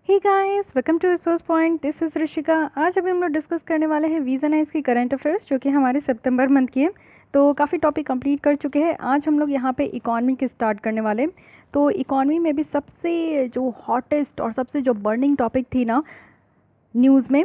Hey guys, welcome to resource point. This is Rishika. आज अभी हम लोग डिस्कस करने वाले हैं वीज़न है इसकी करंट अफेयर्स, जो कि हमारे सितंबर मंथ की है। तो काफ़ी टॉपिक कंप्लीट कर चुके हैं। आज हम लोग यहाँ पे इकॉनमी की स्टार्ट करने वाले हैं। तो इकॉनमी में भी सबसे जो हॉटेस्ट और सबसे जो बर्निंग टॉपिक थी ना न्यूज़ में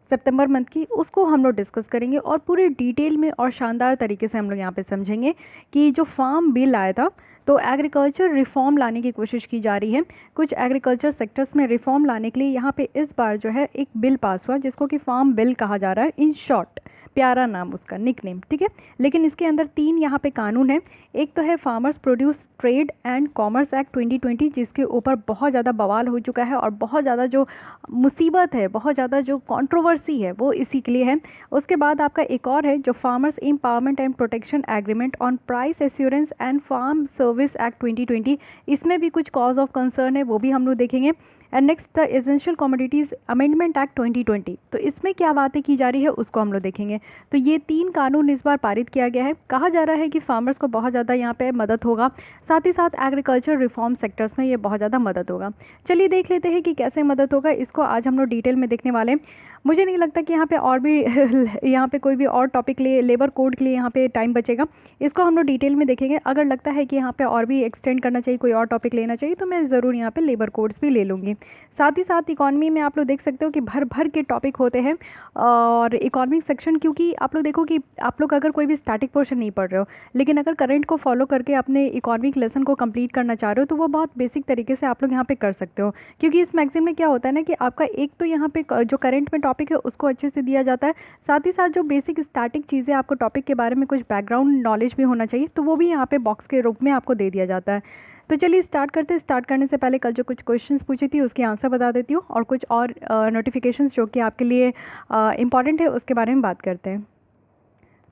सितंबर मंथ की, उसको हम लोग डिस्कस करेंगे और पूरे डिटेल में और शानदार तरीके से हम लोग यहाँ पे समझेंगे कि जो फार्म बिल आया था, तो एग्रीकल्चर रिफॉर्म लाने की कोशिश की जा रही है। कुछ एग्रीकल्चर सेक्टर्स में रिफॉर्म लाने के लिए यहाँ पे इस बार जो है एक बिल पास हुआ, जिसको कि फार्म बिल कहा जा रहा है। इन शॉर्ट, प्यारा नाम उसका, निक नेम, ठीक है। लेकिन इसके अंदर तीन यहाँ पे कानून है। एक तो है farmers produce trade and commerce act 2020, जिसके ऊपर बहुत ज़्यादा बवाल हो चुका है और बहुत ज़्यादा जो मुसीबत है, बहुत ज़्यादा जो कंट्रोवर्सी है, वो इसी के लिए है। उसके बाद आपका एक और है जो farmers empowerment and protection agreement on price assurance and farm service act 2020। इसमें भी कुछ कॉज ऑफ कंसर्न है, वो भी हम लोग देखेंगे। And next the essential commodities amendment act 2020। तो इसमें क्या बातें की जा रही है उसको हम लोग देखेंगे। तो ये तीन कानून इस बार पारित किया गया है। कहा जा रहा है कि फार्मर्स को बहुत ज़्यादा यहाँ पे मदद होगा, साथ ही साथ एग्रीकल्चर रिफॉर्म सेक्टर्स में ये बहुत ज़्यादा मदद होगा। चलिए देख लेते हैं कि कैसे मदद होगा। इसको आज हम लोग डिटेल में देखने वाले हैं। मुझे नहीं लगता कि यहाँ पे और भी यहाँ पे कोई भी और टॉपिक लिए लेबर कोड के लिए यहाँ पे टाइम बचेगा। इसको हम लोग डिटेल में देखेंगे। अगर लगता है कि यहाँ पे और भी एक्सटेंड करना चाहिए, कोई और टॉपिक लेना चाहिए, तो मैं ज़रूर यहाँ पे लेबर कोड्स भी ले लूँगी। साथ ही साथ इकॉनमी में आप लोग देख सकते हो कि भर भर के टॉपिक होते हैं। और इकॉनमिक सेक्शन, क्योंकि आप लोग देखो कि आप लोग अगर कोई भी स्टैटिक पोर्शन नहीं पढ़ रहे हो, लेकिन अगर करंट को फॉलो करके अपने इकॉनमिक लेसन को कंप्लीट करना चाह रहे हो, तो वो बहुत बेसिक तरीके से आप लोग यहाँ पे कर सकते हो। क्योंकि इस मैगजीन में क्या होता है ना कि आपका एक तो यहाँ पे जो करंट में टॉपिक है उसको अच्छे से दिया जाता है, साथ ही साथ जो बेसिक स्टैटिक चीज़ें, आपको टॉपिक के बारे में कुछ बैकग्राउंड नॉलेज भी होना चाहिए, तो वो भी यहाँ पे बॉक्स के रूप में आपको दे दिया जाता है। तो चलिए स्टार्ट करते हैं। स्टार्ट करने से पहले कल जो कुछ क्वेश्चंस पूछी थी उसके आंसर बता देती हूँ, और कुछ और नोटिफिकेशंस जो कि आपके लिए इंपॉर्टेंट है उसके बारे में बात करते हैं।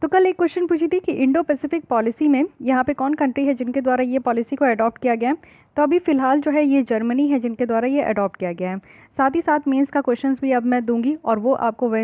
तो कल एक क्वेश्चन पूछी थी कि इंडो पैसिफिक पॉलिसी में यहाँ पे कौन कंट्री है जिनके द्वारा ये पॉलिसी को अडॉप्ट किया गया है। तो अभी फ़िलहाल जो है ये जर्मनी है जिनके द्वारा ये अडॉप्ट किया गया है। साथ ही साथ मेंस का क्वेश्चंस भी अब मैं दूंगी, और वो आपको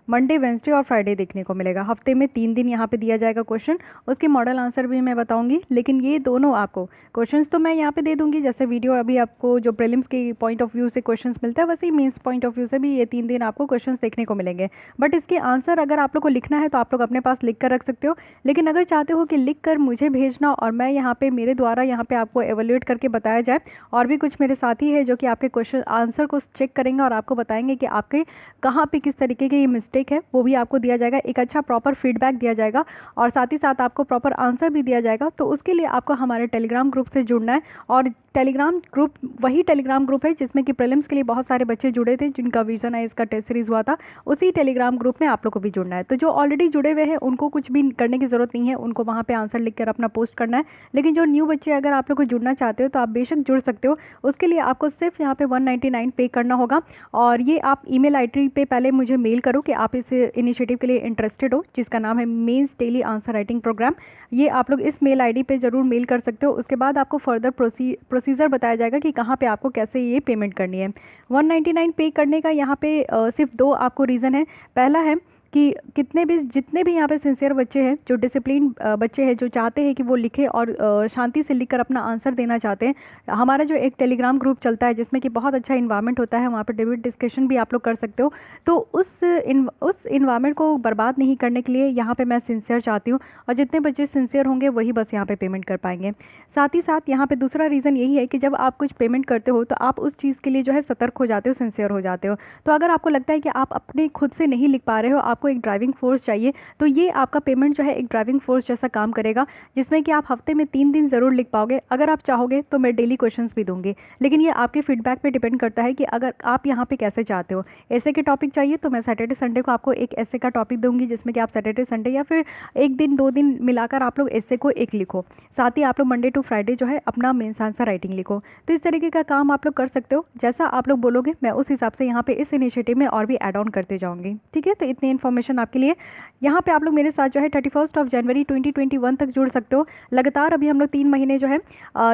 मंडे वेंसडे और फ्राइडे देखने को मिलेगा। हफ्ते में 3 दिन यहाँ पे दिया जाएगा क्वेश्चन, उसके मॉडल आंसर भी मैं बताऊंगी। लेकिन ये दोनों आपको क्वेश्चंस तो मैं यहाँ पे दे दूंगी, जैसे वीडियो अभी आपको जो प्रीलिम्स के पॉइंट ऑफ व्यू से क्वेश्चंस मिलता है, वैसे ही मेंस पॉइंट ऑफ व्यू से भी ये 3 दिन आपको क्वेश्चंस देखने को मिलेंगे। बट इसके आंसर अगर आप लोग को लिखना है तो आप लोग अपने पास लिख कर रख सकते हो। लेकिन अगर चाहते हो कि लिख कर मुझे भेजना और मैं यहाँ पे मेरे द्वारा यहाँ पे आपको एवेल्यूएट करके बताया जाए, और भी कुछ मेरे साथी है जो कि आपके क्वेश्चन आंसर को चेक करेंगे और आपको बताएंगे कि आपके कहाँ पे किस तरीके के ये मिस्टेक है, वो भी आपको दिया जाएगा। एक अच्छा प्रॉपर फीडबैक दिया जाएगा, और साथ ही साथ आपको प्रॉपर आंसर भी दिया जाएगा। तो उसके लिए आपको हमारे टेलीग्राम ग्रुप से जुड़ना है। और टेलीग्राम ग्रुप वही टेलीग्राम ग्रुप है जिसमें कि प्रीलिम्स के लिए बहुत सारे बच्चे जुड़े थे, जिनका विजन है इसका टेस्ट सीरीज हुआ था। उसी टेलीग्राम ग्रुप में आप लोग को भी जुड़ना है। तो जो ऑलरेडी जुड़े हुए हैं उनको कुछ भी करने की ज़रूरत नहीं है, उनको वहाँ पे आंसर लिख कर अपना पोस्ट करना है। लेकिन जो न्यू बच्चे अगर आप लोग को जुड़ना चाहते हो तो आप बेशक जुड़ सकते हो। उसके लिए आपको सिर्फ यहाँ पे 199 पे करना होगा, और ये आप ईमेल आईडी पे पहले मुझे मेल करो कि आप इस इनिशिएटिव के लिए इंटरेस्टेड हो, जिसका नाम है mains daily answer writing programme. ये आप लोग इस मेल आईडी पे ज़रूर मेल कर सकते हो। उसके बाद आपको फर्दर प्रोसीजर बताया जाएगा कि कहाँ पे आपको कैसे ये पेमेंट करनी है। 199 पे करने का यहाँ पे सिर्फ 2 आपको रीज़न है। पहला है कि जितने भी यहाँ पे सिंसियर बच्चे हैं, जो डिसिप्लिन बच्चे हैं, जो चाहते हैं कि वो लिखे और शांति से लिखकर अपना आंसर देना चाहते हैं, हमारा जो एक टेलीग्राम ग्रुप चलता है जिसमें कि बहुत अच्छा इन्वायरमेंट होता है, वहाँ पर डिबेट डिस्कशन भी आप लोग कर सकते हो। तो उस इन्वायरमेंट को बर्बाद नहीं करने के लिए यहाँ पे मैं सिंसियर चाहती हूँ, और जितने बच्चे सिंसियर होंगे वही बस यहाँ पे पेमेंट कर पाएंगे। साथ ही साथ यहाँ पे दूसरा रीज़न यही है कि जब आप कुछ पेमेंट करते हो तो आप उस चीज़ के लिए जो है सतर्क हो जाते हो, सिंसियर हो जाते हो। तो अगर आपको लगता है कि आप अपने खुद से नहीं लिख पा रहे हो, आपको एक ड्राइविंग फोर्स चाहिए, तो ये आपका पेमेंट जो है एक ड्राइविंग फोर्स जैसा काम करेगा, जिसमें कि आप हफ्ते में 3 दिन ज़रूर लिख पाओगे। अगर आप चाहोगे तो मैं डेली क्वेश्चंस भी दूंगी, लेकिन ये आपके फीडबैक पे डिपेंड करता है कि अगर आप यहाँ पे कैसे चाहते हो। ऐसे के टॉपिक चाहिए तो मैं सैटरडे संडे को आपको एक ऐसे का टॉपिक दूंगी, जिसमें कि आप सैटरडे संडे या फिर एक दिन 2 दिन मिलाकर आप लोग ऐसे को एक लिखो। साथ ही आप लोग मंडे टू फ्राइडे जो है अपना मेंस आंसर राइटिंग लिखो। तो इस तरीके का काम आप लोग कर सकते हो। जैसा आप लोग बोलोगे मैं उस हिसाब से यहाँ पे इस इनिशिएटिव में और भी ऐड ऑन करते जाऊँगी, ठीक है। तो इतनी इन्फॉर्मेशन आपके लिए। यहाँ पे आप लोग मेरे साथ जो है 31 जनवरी 2021 तक जुड़ सकते हो। लगातार अभी हम लोग 3 महीने जो है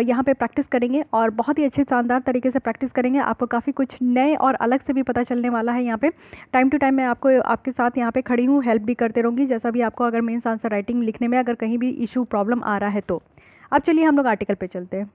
यहाँ पे प्रैक्टिस करेंगे, और बहुत ही अच्छे शानदार तरीके से प्रैक्टिस करेंगे। आपको काफ़ी कुछ नए और अलग से भी पता चलने वाला है। यहाँ पे टाइम टू टाइम मैं आपको आपके साथ यहाँ पे खड़ी हूँ, हेल्प भी करते रहूँगी, जैसा भी आपको अगर मेंस आंसर राइटिंग लिखने में अगर कहीं भी इशू प्रॉब्लम आ रहा है तो। अब चलिए हम लोग आर्टिकल पे चलते हैं।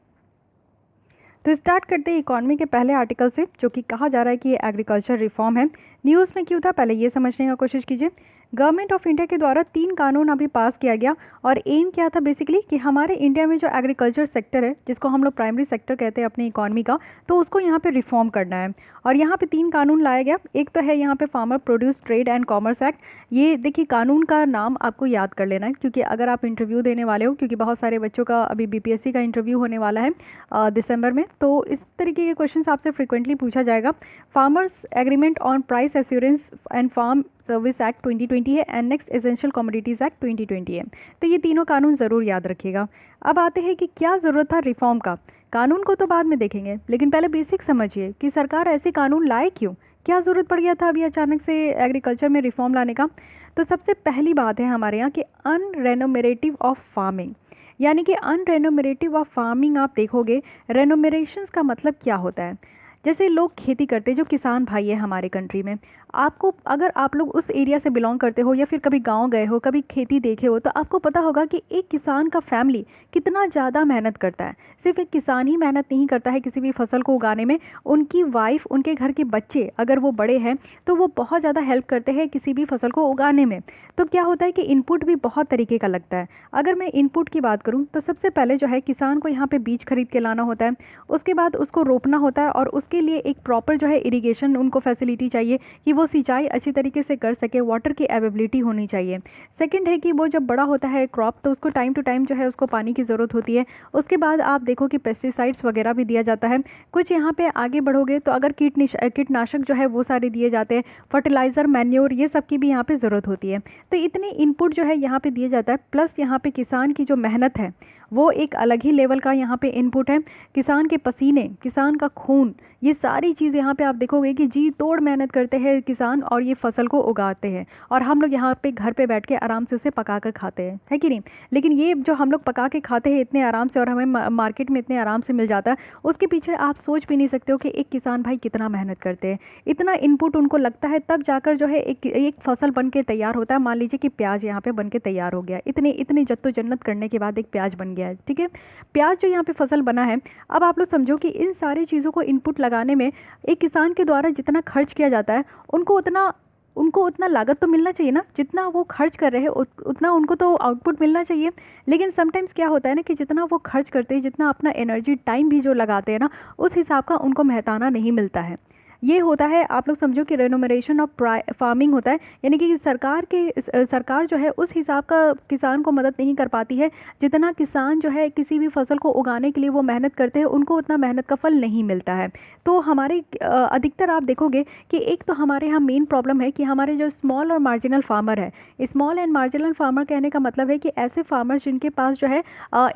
तो स्टार्ट करते हैं इकॉनमी के पहले आर्टिकल से, जो कि कहा जा रहा है कि ये एग्रीकल्चर रिफॉर्म है। न्यूज़ में क्यों था, पहले ये समझने का कोशिश कीजिए। गवर्नमेंट ऑफ इंडिया के द्वारा 3 कानून अभी पास किया गया और एम क्या था बेसिकली कि हमारे इंडिया में जो एग्रीकल्चर सेक्टर है, जिसको हम लोग प्राइमरी सेक्टर कहते हैं अपनी इकॉनमी का, तो उसको यहाँ पे रिफॉर्म करना है। और यहाँ पे 3 कानून लाया गया। एक तो है यहाँ पे farmer produce trade and commerce act. ये देखिए कानून का नाम आपको याद कर लेना है, क्योंकि अगर आप इंटरव्यू देने वाले हो, क्योंकि बहुत सारे बच्चों का अभी बीपीएससी का इंटरव्यू होने वाला है दिसंबर में, तो इस तरीके के क्वेश्चन आपसे फ्रिक्वेंटली पूछा जाएगा। Farmers agreement on price assurance and farm service act 2020 है and next essential commodities act 2020 है। तो ये तीनों कानून ज़रूर याद रखिएगा। अब आते हैं कि क्या ज़रूरत था रिफॉर्म का। कानून को तो बाद में देखेंगे, लेकिन पहले बेसिक समझिए कि सरकार ऐसे कानून लाए क्यों, क्या ज़रूरत पड़ गया था अभी अचानक से एग्रीकल्चर में रिफॉर्म लाने का। तो सबसे पहली बात है हमारे यहाँ कि अनरेनोमरेटिव ऑफ फार्मिंग, यानी कि अनरेनोमरेटिव ऑफ फार्मिंग आप देखोगे, रेनोमरेशंस का मतलब क्या होता है। जैसे लोग खेती करते, जो किसान भाई है हमारे कंट्री में, आपको अगर आप लोग उस एरिया से बिलोंग करते हो या फिर कभी गांव गए हो, कभी खेती देखे हो, तो आपको पता होगा कि एक किसान का फैमिली कितना ज़्यादा मेहनत करता है। सिर्फ एक किसान ही मेहनत नहीं करता है किसी भी फसल को उगाने में, उनकी वाइफ, उनके घर के बच्चे अगर वो बड़े हैं तो वो बहुत ज़्यादा हेल्प करते हैं किसी भी फसल को उगाने में। तो क्या होता है कि इनपुट भी बहुत तरीके का लगता है। अगर मैं इनपुट की बात करूँ तो सबसे पहले जो है किसान को यहाँ पे बीज खरीद के लाना होता है, उसके बाद उसको रोपना होता है और उसके लिए एक प्रॉपर जो है इरिगेशन उनको फैसिलिटी चाहिए कि वो सिंचाई अच्छी तरीके से कर सके, वाटर की अवेलेबिलिटी होनी चाहिए। सेकंड है कि वो जब बड़ा होता है क्रॉप, तो उसको टाइम टू टाइम जो है उसको पानी की ज़रूरत होती है। उसके बाद आप देखो कि पेस्टिसाइड्स वगैरह भी दिया जाता है। कुछ यहाँ पे आगे बढ़ोगे तो अगर कीटनाशक जो है वो सारे दिए जाते हैं, फर्टिलाइज़र, मैन्योर, ये सब की भी यहाँ पे ज़रूरत होती है। तो इतने इनपुट जो है यहाँ पे दिया जाता है, प्लस यहाँ पे किसान की जो मेहनत है वो एक अलग ही लेवल का यहाँ पे इनपुट है। किसान के पसीने, किसान का खून, ये सारी चीज़ यहाँ पे आप देखोगे कि जी तोड़ मेहनत करते हैं किसान और ये फसल को उगाते हैं, और हम लोग यहाँ पे घर पे बैठ के आराम से उसे पका कर खाते हैं, है कि नहीं। लेकिन ये जो हम लोग पका के खाते हैं इतने आराम से और हमें मार्केट में इतने आराम से मिल जाता है, उसके पीछे आप सोच भी नहीं सकते हो कि एक किसान भाई कितना मेहनत करते हैं, इतना इनपुट उनको लगता है, तब जाकर जो है एक फसल बन के तैयार होता है। मान लीजिए कि प्याज यहाँ पे बन के तैयार हो गया, इतनी जद्दोजहद करने के बाद एक प्याज बन गया है, ठीक है। प्याज जो यहाँ पे फसल बना है, अब आप लोग समझो कि इन सारी चीज़ों को इनपुट लगाने में एक किसान के द्वारा जितना खर्च किया जाता है, उनको उतना लागत तो मिलना चाहिए ना, जितना वो खर्च कर रहे हैं उतना उनको तो आउटपुट मिलना चाहिए। लेकिन समटाइम्स क्या होता है ना कि जितना वो खर्च करते हैं, जितना अपना एनर्जी टाइम भी जो लगाते हैं ना, उस हिसाब का उनको मेहताना नहीं मिलता है। ये होता है, आप लोग समझो कि रेनोमरेशन ऑफ फार्मिंग होता है, यानी कि सरकार जो है उस हिसाब का किसान को मदद नहीं कर पाती है, जितना किसान जो है किसी भी फसल को उगाने के लिए वो मेहनत करते हैं, उनको उतना मेहनत का फल नहीं मिलता है। तो हमारे अधिकतर आप देखोगे कि एक तो हमारे यहाँ मेन प्रॉब्लम है कि हमारे जो स्मॉल और मार्जिनल फार्मर है, स्मॉल एंड मार्जिनल फार्मर कहने का मतलब है कि ऐसे फार्मर्स जिनके पास जो है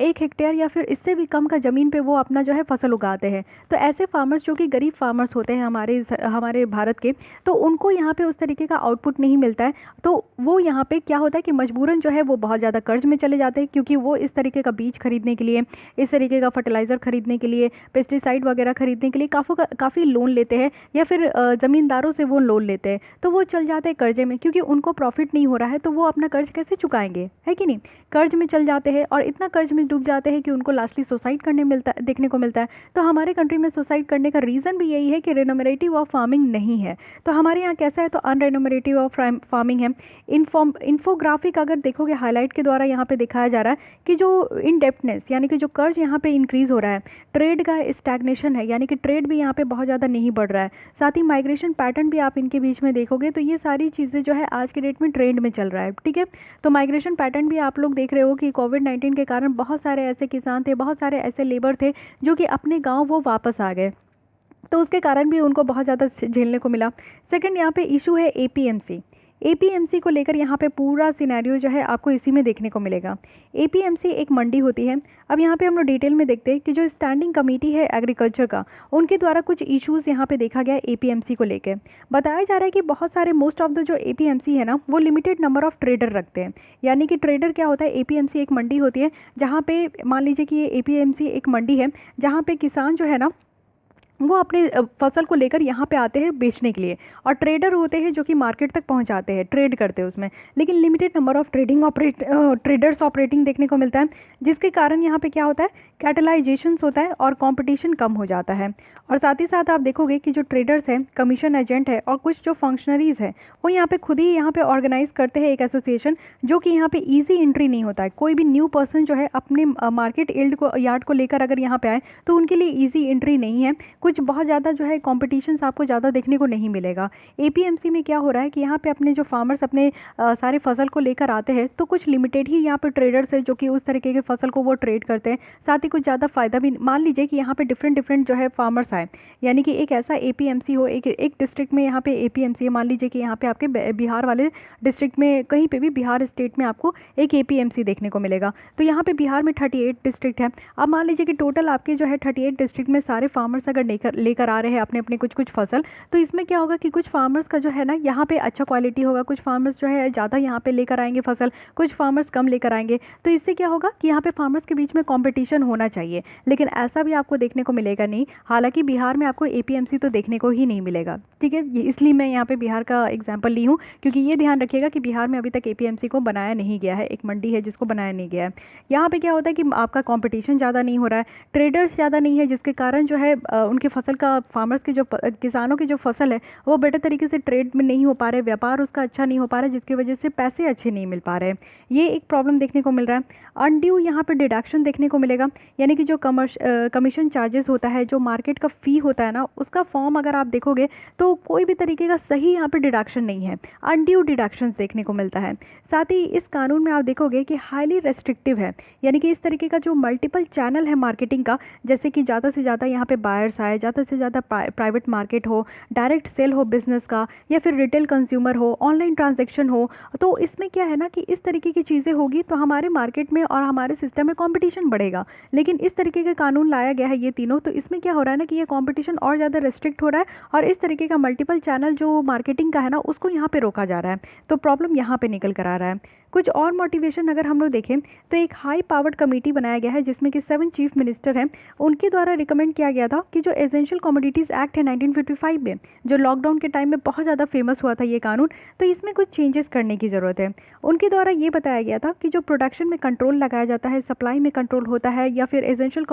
1 हेक्टेयर या फिर इससे भी कम का ज़मीन पे वो अपना जो है फसल उगाते हैं। तो ऐसे फार्मर्स जो कि गरीब फार्मर्स होते हैं हमारे भारत के, तो उनको यहाँ पे उस तरीके का आउटपुट नहीं मिलता है। तो वो यहाँ पे क्या होता है कि मजबूरन जो है वो बहुत ज़्यादा कर्ज में चले जाते हैं, क्योंकि वो इस तरीके का बीज खरीदने के लिए, इस तरीके का फर्टिलाइज़र खरीदने के लिए, पेस्टिसाइड वगैरह खरीदने के लिए काफ़ी लोन लेते हैं, या फिर ज़मींदारों से वो लोन लेते हैं। तो वो चल जाते हैं कर्जे में, क्योंकि उनको प्रॉफिट नहीं हो रहा है, तो वो अपना कर्ज कैसे चुकाएंगे, है कि नहीं। कर्ज में चल जाते हैं और इतना कर्ज में डूब जाते हैं कि उनको लास्टली सुसाइड देखने को मिलता है। तो हमारे कंट्री में सुसाइड करने का रीज़न भी यही है कि रेनोमरेटिव ऑफ फार्मिंग नहीं है। तो हमारे यहाँ कैसा है, तो अनरेनोमरेटिव ऑफ फार्मिंग है। इन्फोग्राफिक अगर देखोगे हाईलाइट के द्वारा यहाँ पे दिखाया जा रहा है कि जो इनडेप्टनेस, यानी कि जो कर्ज यहाँ पे इंक्रीज़ हो रहा है, ट्रेड का स्टैग्नेशन है, यानी कि ट्रेड भी यहाँ पे बहुत ज़्यादा नहीं बढ़ रहा है, साथ ही माइग्रेशन पैटर्न भी आप इनके बीच में देखोगे, तो ये सारी चीज़ें जो है आज के डेट में ट्रेंड में चल रहा है, ठीक है। तो माइग्रेशन पैटर्न भी आप लोग देख रहे हो कि कोविड-19 के कारण बहुत सारे ऐसे किसान थे, बहुत सारे ऐसे लेबर थे जो कि अपने गाँव वो वापस आ गए, तो उसके कारण भी उनको बहुत ज़्यादा झेलने को मिला। सेकंड यहाँ पे इशू है एपीएमसी को लेकर यहाँ पे पूरा सिनेरियो जो है आपको इसी में देखने को मिलेगा। एपीएमसी एक मंडी होती है। अब यहाँ पे हम लोग डिटेल में देखते हैं कि जो स्टैंडिंग कमेटी है एग्रीकल्चर का, उनके द्वारा कुछ इश्यूज़ यहाँ पे देखा गया एपीएमसी को लेकर। बताया जा रहा है कि बहुत सारे मोस्ट ऑफ द जो एपीएमसी है ना, वो लिमिटेड नंबर ऑफ ट्रेडर रखते हैं। यानी कि ट्रेडर क्या होता है, एपीएमसी एक मंडी होती है जहाँ पे मान लीजिए कि ये एपीएमसी एक मंडी है जहाँ पे किसान जो है ना वो अपने फसल को लेकर यहाँ पे आते हैं बेचने के लिए, और ट्रेडर होते हैं जो कि मार्केट तक पहुँचाते हैं, ट्रेड करते हैं उसमें। लेकिन limited number of traders operating देखने को मिलता है, जिसके कारण यहाँ पे क्या होता है, कैटलाइजेशंस होता है और कंपटीशन कम हो जाता है। और साथ ही साथ आप देखोगे कि जो ट्रेडर्स हैं, कमीशन एजेंट है और कुछ जो फंक्शनरीज है, वो यहाँ पे खुद ही यहाँ पे ऑर्गेनाइज करते हैं एक एसोसिएशन, जो कि यहाँ पे ईजी एंट्री नहीं होता है। कोई भी न्यू पर्सन जो है अपने मार्केट यार्ड को लेकर अगर यहाँ पे आए तो उनके लिए ईजी एंट्री नहीं है। कुछ बहुत ज़्यादा जो है कॉम्पिटिशन्स आपको ज़्यादा देखने को नहीं मिलेगा। एपीएमसी में क्या हो रहा है कि यहाँ पे अपने जो फार्मर्स अपने सारे फसल को लेकर आते हैं, तो कुछ लिमिटेड ही यहाँ पे ट्रेडर्स हैं जो कि उस तरीके के फसल को वो ट्रेड करते हैं। साथ ही कुछ ज़्यादा फ़ायदा भी, मान लीजिए कि यहाँ पे डिफरेंट डिफरेंट जो है फार्मर्स आए, यानी कि एक ऐसा एपीएमसी हो, एक डिस्ट्रिक्ट में यहाँ पे एपीएमसी है, मान लीजिए कि यहाँ पे आपके बिहार वाले डिस्ट्रिक्ट में, कहीं पे भी बिहार स्टेट में आपको एक एपीएमसी देखने को मिलेगा। तो यहाँ पे बिहार में 38 डिस्ट्रिक्ट है। अब मान लीजिए कि टोटल आपके जो है 38 डिस्ट्रिक्ट में सारे फार्मर्स अगर लेकर आ रहे हैं अपने अपने कुछ कुछ फसल, तो इसमें क्या होगा कि कुछ फार्मर्स का जो है ना यहाँ पे अच्छा क्वालिटी होगा, कुछ फार्मर्स जो है ज़्यादा यहाँ पे लेकर आएंगे फसल, कुछ फार्मर्स कम लेकर आएंगे। तो इससे क्या होगा कि यहाँ पे फार्मर्स के बीच में कंपटीशन होना चाहिए, लेकिन ऐसा भी आपको देखने को मिलेगा नहीं। हालांकि बिहार में आपको एपीएमसी तो देखने को ही नहीं मिलेगा, ठीक है। इसलिए मैं यहाँ पे बिहार का एग्जाम्पल ली हूँ, क्योंकि ये ध्यान रखिएगा कि बिहार में अभी तक एपीएमसी को बनाया नहीं गया है, एक मंडी है जिसको बनाया नहीं गया है। यहाँ पे क्या होता है कि आपका कंपटीशन ज़्यादा नहीं हो रहा है, ट्रेडर्स ज़्यादा नहीं है, जिसके कारण जो है उनके फसल का, फार्मर्स की जो किसानों की जो फसल है वो बेटर तरीके से ट्रेड में नहीं हो पा रहे, व्यापार उसका अच्छा नहीं हो पा रहा है, जिसकी वजह से पैसे अच्छे नहीं मिल पा रहे। ये एक प्रॉब्लम देखने को मिल रहा है। अनड्यू यहाँ पे डिडक्शन देखने को मिलेगा, यानी कि जो कमीशन चार्जेस होता है, जो मार्केट का फ़ी होता है ना, उसका फॉर्म अगर आप देखोगे तो कोई भी तरीके का सही यहाँ पे डिडक्शन नहीं है, अनड्यू डिडक्शंस देखने को मिलता है। साथ ही इस कानून में आप देखोगे कि हाईली रेस्ट्रिक्टिव है, यानी कि इस तरीके का जो मल्टीपल चैनल है मार्केटिंग का, जैसे कि ज़्यादा से ज़्यादा यहाँ पे बायर्स आए, ज़्यादा से ज़्यादा प्राइवेट मार्केट हो, डायरेक्ट सेल हो बिज़नेस का, या फिर रिटेल कंज्यूमर हो, ऑनलाइन ट्रांजैक्शन हो। तो इसमें क्या है ना कि इस तरीके की चीज़ें होगी तो हमारे मार्केट में और हमारे सिस्टम में कंपटीशन बढ़ेगा। लेकिन इस तरीके के कानून लाया गया है ये तीनों, तो इसमें क्या हो रहा है ना कि ये कंपटीशन और ज़्यादा रेस्ट्रिक्ट हो रहा है, और इस तरीके का मल्टीपल चैनल जो मार्केटिंग का है ना, उसको यहाँ पे रोका जा रहा है। तो प्रॉब्लम यहाँ पे निकल कर आ रहा है। कुछ और मोटिवेशन अगर हम लोग देखें तो एक हाई पावर्ड कमेटी बनाया गया है, जिसमें कि 7 चीफ मिनिस्टर हैं। उनके द्वारा रिकमेंड किया गया था कि जो एसेंशियल कमोडिटीज़ एक्ट है 1955 में, जो लॉकडाउन के टाइम में बहुत ज़्यादा फेमस हुआ था ये कानून, तो इसमें कुछ चेंजेस करने की ज़रूरत है। उनके द्वारा ये बताया गया था कि जो प्रोडक्शन में कंट्रोल लगाया जाता है, सप्लाई में कंट्रोल होता है, या फिर एसेंशियल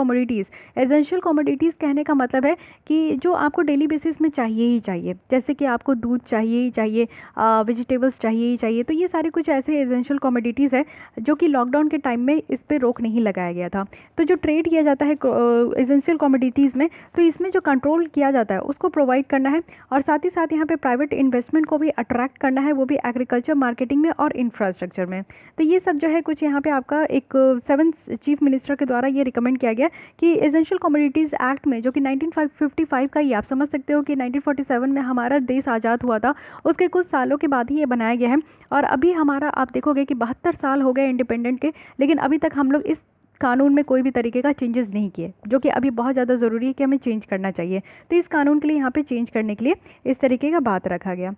कमोडिटीज़ कहने का मतलब है कि जो आपको डेली बेसिस में चाहिए ही चाहिए, जैसे कि आपको दूध चाहिए ही चाहिए, वेजिटेबल्स चाहिए ही चाहिए। तो ये सारे कुछ ऐसे एसेंशियल कमोडिटीज़ है जो कि लॉकडाउन के टाइम में इस पे रोक नहीं लगाया गया था। तो जो ट्रेड किया जाता है एसेंशियल कमोडिटीज़ में, तो इसमें जो कंट्रोल किया जाता है उसको प्रोवाइड करना है, और साथ ही साथ यहाँ पे प्राइवेट इन्वेस्टमेंट को भी अट्रैक्ट करना है, वो भी एग्रीकल्चर, मार्केटिंग में और इंफ्रास्ट्रक्चर में। तो ये सब जो है कुछ यहाँ पे आपका एक 7 चीफ मिनिस्टर के द्वारा ये रिकमेंड किया गया कि एसेंशियल कमोडिटीज़ एक्ट में, जो कि 1955 का ही, आप समझ सकते हो कि 1947 में हमारा देश आज़ाद हुआ था, उसके कुछ सालों के बाद ही ये बनाया गया है। और अभी हमारा आप देखोगे कि 72 साल हो गए इंडिपेंडेंट के, लेकिन अभी तक हम लोग इस कानून में कोई भी तरीके का चेंजेस नहीं किए, जो कि अभी बहुत ज़्यादा ज़रूरी है कि हमें चेंज करना चाहिए। तो इस कानून के लिए यहाँ पे चेंज करने के लिए इस तरीके का बात रखा गया।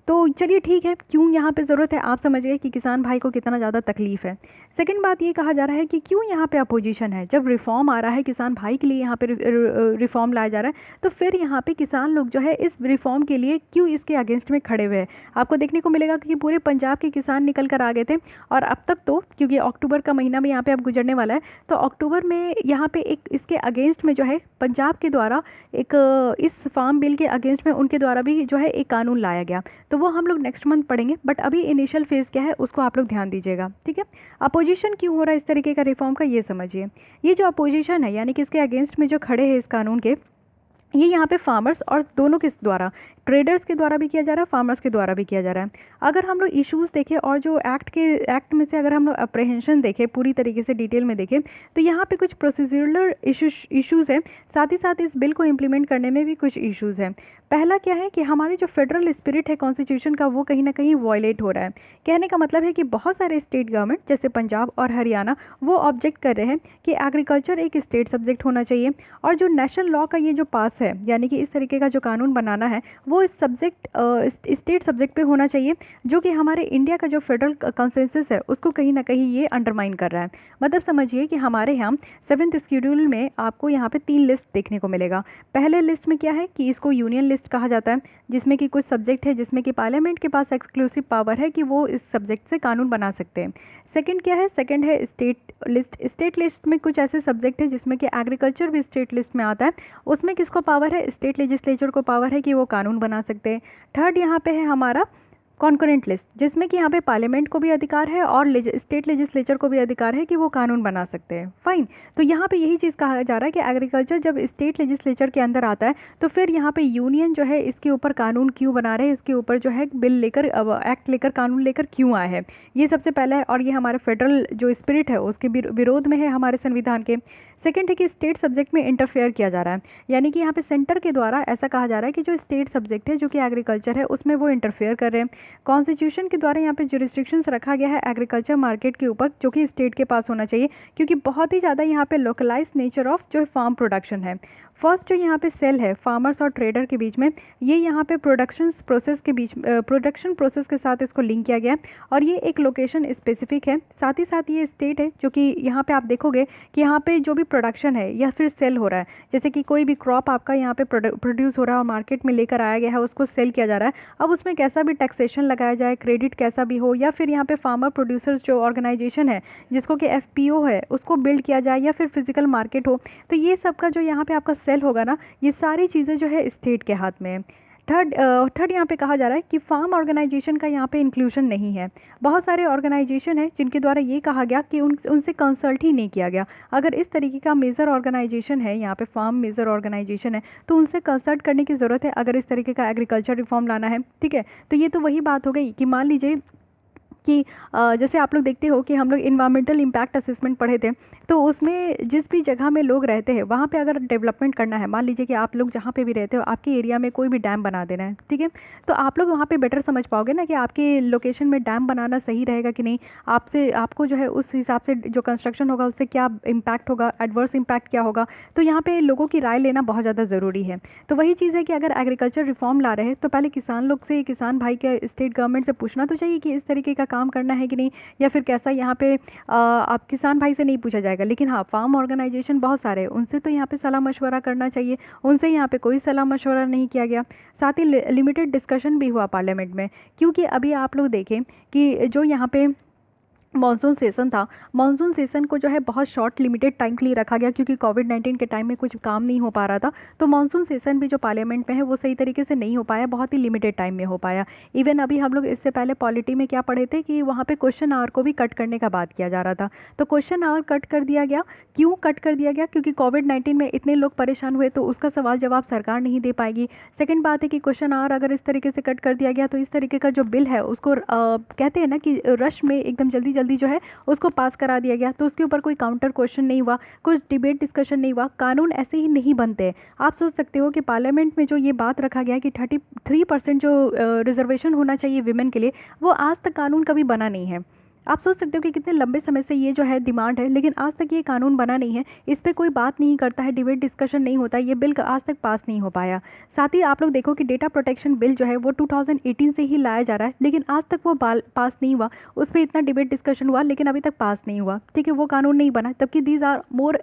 तो चलिए ठीक है, क्यों यहाँ पे ज़रूरत है आप समझ गए कि किसान भाई को कितना ज़्यादा तकलीफ़ है। सेकंड बात ये कहा जा रहा है कि क्यों यहाँ पे अपोजिशन है। जब रिफॉर्म आ रहा है किसान भाई के लिए, यहाँ पे रिफॉर्म लाया जा रहा है, तो फिर यहाँ पे किसान लोग जो है इस रिफॉर्म के लिए क्यों इसके अगेंस्ट में खड़े हुए हैं। आपको देखने को मिलेगा कि पूरे पंजाब के किसान निकल कर आ गए थे, और अब तक तो, क्योंकि अक्टूबर का महीना भी यहाँ पे अब गुजरने वाला है, तो अक्टूबर में यहाँ पे एक इसके अगेंस्ट में जो है पंजाब के द्वारा एक इस फार्म बिल के अगेंस्ट में उनके द्वारा भी जो है एक कानून लाया गया। तो वो हम लोग नेक्स्ट मंथ पढ़ेंगे, बट अभी इनिशियल फेज़ क्या है उसको आप लोग ध्यान दीजिएगा, ठीक है। अपोजिशन क्यों हो रहा है इस तरीके का रिफॉर्म का, ये समझिए। ये जो अपोजिशन है, यानी कि इसके अगेंस्ट में जो खड़े हैं इस कानून के, ये यहाँ पे फार्मर्स और दोनों के द्वारा, ट्रेडर्स के द्वारा भी किया जा रहा है, फार्मर्स के द्वारा भी किया जा रहा है। अगर हम लोग इश्यूज़ देखें और जो एक्ट में से अगर हम लोग अप्रहेंशन देखें, पूरी तरीके से डिटेल में देखें, तो यहाँ पे कुछ प्रोसीजरल इश्यूज़ हैं, साथ ही साथ इस बिल को इम्प्लीमेंट करने में भी कुछ इश्यूज़ हैं। पहला क्या है कि हमारी जो फेडरल स्पिरिट है कॉन्स्टिट्यूशन का, वो कहीं ना कहीं वॉयलेट हो रहा है। कहने का मतलब है कि बहुत सारे स्टेट गवर्नमेंट, जैसे पंजाब और हरियाणा, वो ऑब्जेक्ट कर रहे हैं कि एग्रीकल्चर एक स्टेट सब्जेक्ट होना चाहिए, और जो नेशनल लॉ का ये जो पास है, यानी कि इस तरीके का जो कानून बनाना है वो इस सब्जेक्ट स्टेट सब्जेक्ट पे होना चाहिए, जो कि हमारे इंडिया का जो फेडरल कंसेंसस है उसको कहीं ना कहीं ये अंडरमाइन कर रहा है। मतलब समझिए कि हमारे यहाँ 7th शेड्यूल में आपको यहाँ पे 3 लिस्ट देखने को मिलेगा। पहले लिस्ट में क्या है कि इसको यूनियन लिस्ट कहा जाता है, जिसमें कि कुछ सब्जेक्ट है जिसमें कि पार्लियामेंट के पास एक्सक्लूसिव पावर है कि वो इस सब्जेक्ट से कानून बना सकते हैं। सेकंड क्या है, सेकंड है स्टेट लिस्ट। स्टेट लिस्ट में कुछ ऐसे सब्जेक्ट है जिसमें कि एग्रीकल्चर भी स्टेट लिस्ट में आता है, उसमें किसको पावर है, स्टेट लेजिस्लेचर को पावर है कि वो कानून बना सकते हैं। थर्ड यहाँ पे है हमारा कॉन्करेंट लिस्ट, जिसमें कि यहाँ पे पार्लियामेंट को भी अधिकार है और स्टेट लेजिस्लेचर को भी अधिकार है कि वो कानून बना सकते हैं। फाइन, तो यहाँ पे यही चीज़ कहा जा रहा है कि एग्रीकल्चर जब स्टेट लेजिस्लेचर के अंदर आता है तो फिर यहाँ पे यूनियन जो है इसके ऊपर कानून क्यों बना रहे हैं, इसके ऊपर जो है बिल लेकर एक्ट लेकर कानून लेकर क्यों आए हैं, ये सबसे पहला है। और ये हमारे फेडरल जो स्पिरिट है उसके विरोध में है हमारे संविधान के। सेकंड है कि स्टेट सब्जेक्ट में इंटरफेयर किया जा रहा है, यानी कि यहाँ पे सेंटर के द्वारा ऐसा कहा जा रहा है कि जो स्टेट सब्जेक्ट है जो कि एग्रीकल्चर है उसमें वो इंटरफेयर कर रहे हैं। कॉन्स्टिट्यूशन के द्वारा यहाँ पे जुरिस्डिक्शंस रखा गया है एग्रीकल्चर मार्केट के ऊपर, जो कि स्टेट के पास होना चाहिए, क्योंकि बहुत ही ज़्यादा यहाँ पे लोकलाइज नेचर ऑफ जो फार्म प्रोडक्शन है। फर्स्ट जो यहाँ पे सेल है फार्मर्स और ट्रेडर के बीच में, ये यहाँ पे प्रोडक्शन प्रोसेस के साथ इसको लिंक किया गया है और ये एक लोकेशन स्पेसिफिक है। साथ ही साथ ये स्टेट है जो कि यहाँ पे आप देखोगे कि यहाँ पे जो भी प्रोडक्शन है या फिर सेल हो रहा है, जैसे कि कोई भी क्रॉप आपका यहाँ पे प्रोड्यूस हो रहा है और मार्केट में लेकर आया गया है, उसको सेल किया जा रहा है। अब उसमें कैसा भी टैक्सेशन लगाया जाए, क्रेडिट कैसा भी हो, या फिर यहाँ पे फार्मर प्रोड्यूसर्स जो ऑर्गेनाइजेशन है जिसको कि FPO है उसको बिल्ड किया जाए, या फिर फिजिकल मार्केट हो, तो ये सब का जो यहाँ पे आपका सेल होगा ना, ये सारी चीज़ें जो है स्टेट के हाथ में है। थर्ड यहाँ पे कहा जा रहा है कि फार्म ऑर्गेनाइजेशन का यहाँ पे इंक्लूजन नहीं है। बहुत सारे ऑर्गेनाइजेशन है जिनके द्वारा ये कहा गया कि उनसे कंसल्ट ही नहीं किया गया। अगर इस तरीके का मेजर ऑर्गेनाइजेशन है, यहाँ पे फार्म मेजर ऑर्गेनाइजेशन है, तो उनसे कंसल्ट करने की ज़रूरत है अगर इस तरीके का एग्रीकल्चर रिफॉर्म लाना है। ठीक है, तो ये तो वही बात हो गई कि मान लीजिए कि जैसे आप लोग देखते हो कि हम लोग इन्वायरमेंटल इम्पैक्ट असेसमेंट पढ़े थे, तो उसमें जिस भी जगह में लोग रहते हैं वहाँ पे अगर डेवलपमेंट करना है, मान लीजिए कि आप लोग जहाँ पे भी रहते हो आपके एरिया में कोई भी डैम बना देना है, ठीक है, तो आप लोग वहाँ पे बेटर समझ पाओगे ना कि आपके लोकेशन में डैम बनाना सही रहेगा कि नहीं। आपको जो है उस हिसाब से जो कंस्ट्रक्शन होगा उससे क्या इम्पैक्ट होगा, एडवर्स इम्पैक्ट क्या होगा, तो यहाँ पे लोगों की राय लेना बहुत ज़्यादा ज़रूरी है। तो वही चीज़ है कि अगर एग्रीकल्चर रिफॉर्म ला रहे हैं तो पहले किसान लोग से, किसान भाई के स्टेट गवर्नमेंट से पूछना तो चाहिए कि इस तरीके का काम करना है कि नहीं, या फिर कैसा। यहाँ पे आप किसान भाई से नहीं पूछा जाएगा, लेकिन हाँ फार्म ऑर्गेनाइजेशन बहुत सारे हैं, उनसे तो यहाँ पे सलाह मशवरा करना चाहिए, उनसे यहाँ पे कोई सलाह मशवरा नहीं किया गया। साथ ही लिमिटेड डिस्कशन भी हुआ पार्लियामेंट में, क्योंकि अभी आप लोग देखें कि जो यहाँ पे मानसून सेशन था, मानसून सेशन को जो है बहुत शॉर्ट लिमिटेड टाइम के लिए रखा गया, क्योंकि कोविड-19 के टाइम में कुछ काम नहीं हो पा रहा था। तो मानसून सेशन भी जो पार्लियामेंट में है वो सही तरीके से नहीं हो पाया, बहुत ही लिमिटेड टाइम में हो पाया। इवन अभी हम लोग इससे पहले पॉलिटी में क्या पढ़े थे कि वहाँ पे क्वेश्चन आवर को भी कट करने का बात किया जा रहा था, तो क्वेश्चन आवर कट कर दिया गया। क्यों कट कर दिया गया? क्योंकि कोविड-19 में इतने लोग परेशान हुए, तो उसका सवाल जवाब सरकार नहीं दे पाएगी। सेकेंड बात है कि क्वेश्चन आवर अगर इस तरीके से कट कर दिया गया तो इस तरीके का जो बिल है उसको कहते हैं ना कि रश में एकदम जल्दी जल्दी जो है उसको पास करा दिया गया, तो उसके ऊपर कोई काउंटर क्वेश्चन नहीं हुआ, कुछ डिबेट डिस्कशन नहीं हुआ। कानून ऐसे ही नहीं बनते। आप सोच सकते हो कि पार्लियामेंट में जो ये बात रखा गया है कि 33% जो रिजर्वेशन होना चाहिए विमेन के लिए, वो आज तक कानून कभी बना नहीं है। आप सोच सकते हो कि कितने लंबे समय से ये जो है डिमांड है, लेकिन आज तक ये कानून बना नहीं है, इस पर कोई बात नहीं करता है, डिबेट डिस्कशन नहीं होता, ये बिल आज तक पास नहीं हो पाया। साथ ही आप लोग देखो कि डेटा प्रोटेक्शन बिल जो है वो 2018 से ही लाया जा रहा है, लेकिन आज तक वो पास नहीं हुआ। उस पर इतना डिबेट डिस्कशन हुआ लेकिन अभी तक पास नहीं हुआ, ठीक है, वो कानून नहीं बना, तबकि these are more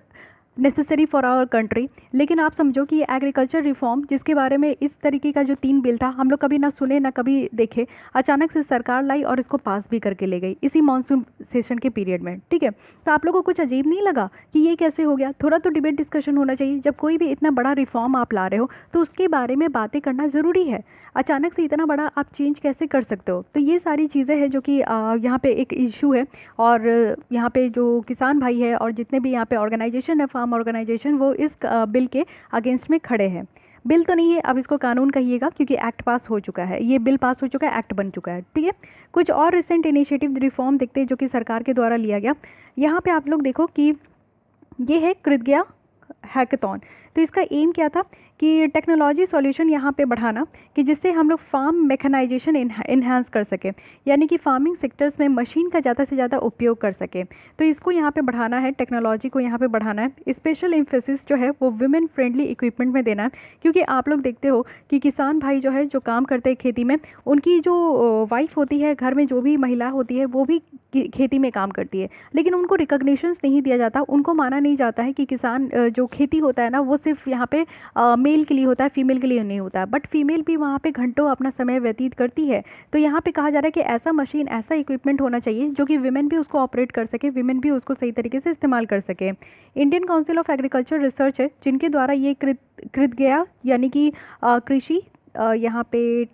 necessary for our country. लेकिन आप समझो कि ये एग्रीकल्चर रिफॉर्म जिसके बारे में इस तरीके का जो 3 बिल था हम लोग कभी ना सुने ना कभी देखे, अचानक से सरकार लाई और इसको पास भी करके ले गई इसी मानसून सेशन के पीरियड में, ठीक है। तो आप लोगों को कुछ अजीब नहीं लगा कि ये कैसे हो गया? थोड़ा तो डिबेट डिस्कशन होना चाहिए। जब कोई भी इतना बड़ा रिफॉर्म आप ला रहे हो तो उसके बारे में बातें करना ज़रूरी है। अचानक से इतना बड़ा आप चेंज कैसे कर सकते हो? तो ये सारी चीज़ें हैं जो कि यहाँ पे एक इशू है। और यहाँ पे जो किसान भाई है और जितने भी यहाँ पे ऑर्गेनाइजेशन है, फार्म ऑर्गेनाइजेशन, वो इस बिल के अगेंस्ट में खड़े हैं। बिल तो नहीं है, अब इसको कानून कहिएगा, क्योंकि एक्ट पास हो चुका है, ये बिल पास हो चुका है, एक्ट बन चुका है, ठीक है। कुछ और रिसेंट इनिशिएटिव रिफॉर्म देखते हैं जो कि सरकार के द्वारा लिया गया। यहाँ पे आप लोग देखो कि ये है कृतज्ञता हैकाथॉन। तो इसका एम क्या था कि टेक्नोलॉजी सॉल्यूशन यहाँ पे बढ़ाना कि जिससे हम लोग फार्म मैकेनाइजेशन इन्हांस कर सकें, यानी कि फार्मिंग सेक्टर्स में मशीन का ज़्यादा से ज़्यादा उपयोग कर सकें। तो इसको यहाँ पे बढ़ाना है, टेक्नोलॉजी को यहाँ पे बढ़ाना है। स्पेशल एम्फेसिस जो है वो वुमेन फ्रेंडली इक्विपमेंट में देना है, क्योंकि आप लोग देखते हो कि किसान भाई जो है जो काम करते हैं खेती में, उनकी जो वाइफ होती है, घर में जो भी महिला होती है वो भी खेती में काम करती है, लेकिन उनको रिकॉग्निशंस नहीं दिया जाता, उनको माना नहीं जाता है कि किसान जो खेती होता है ना वो सिर्फ यहाँ पे मेल के लिए होता है, फीमेल के लिए नहीं होता है। बट फीमेल भी वहाँ पे घंटों अपना समय व्यतीत करती है। तो यहाँ पे कहा जा रहा है कि ऐसा मशीन, ऐसा इक्विपमेंट होना चाहिए जो कि विमेन भी उसको ऑपरेट कर सके, विमेन भी उसको सही तरीके से इस्तेमाल कर सके। Indian council of agriculture research है जिनके द्वारा ये कृत गया, यानी कि कृषि यहाँ पे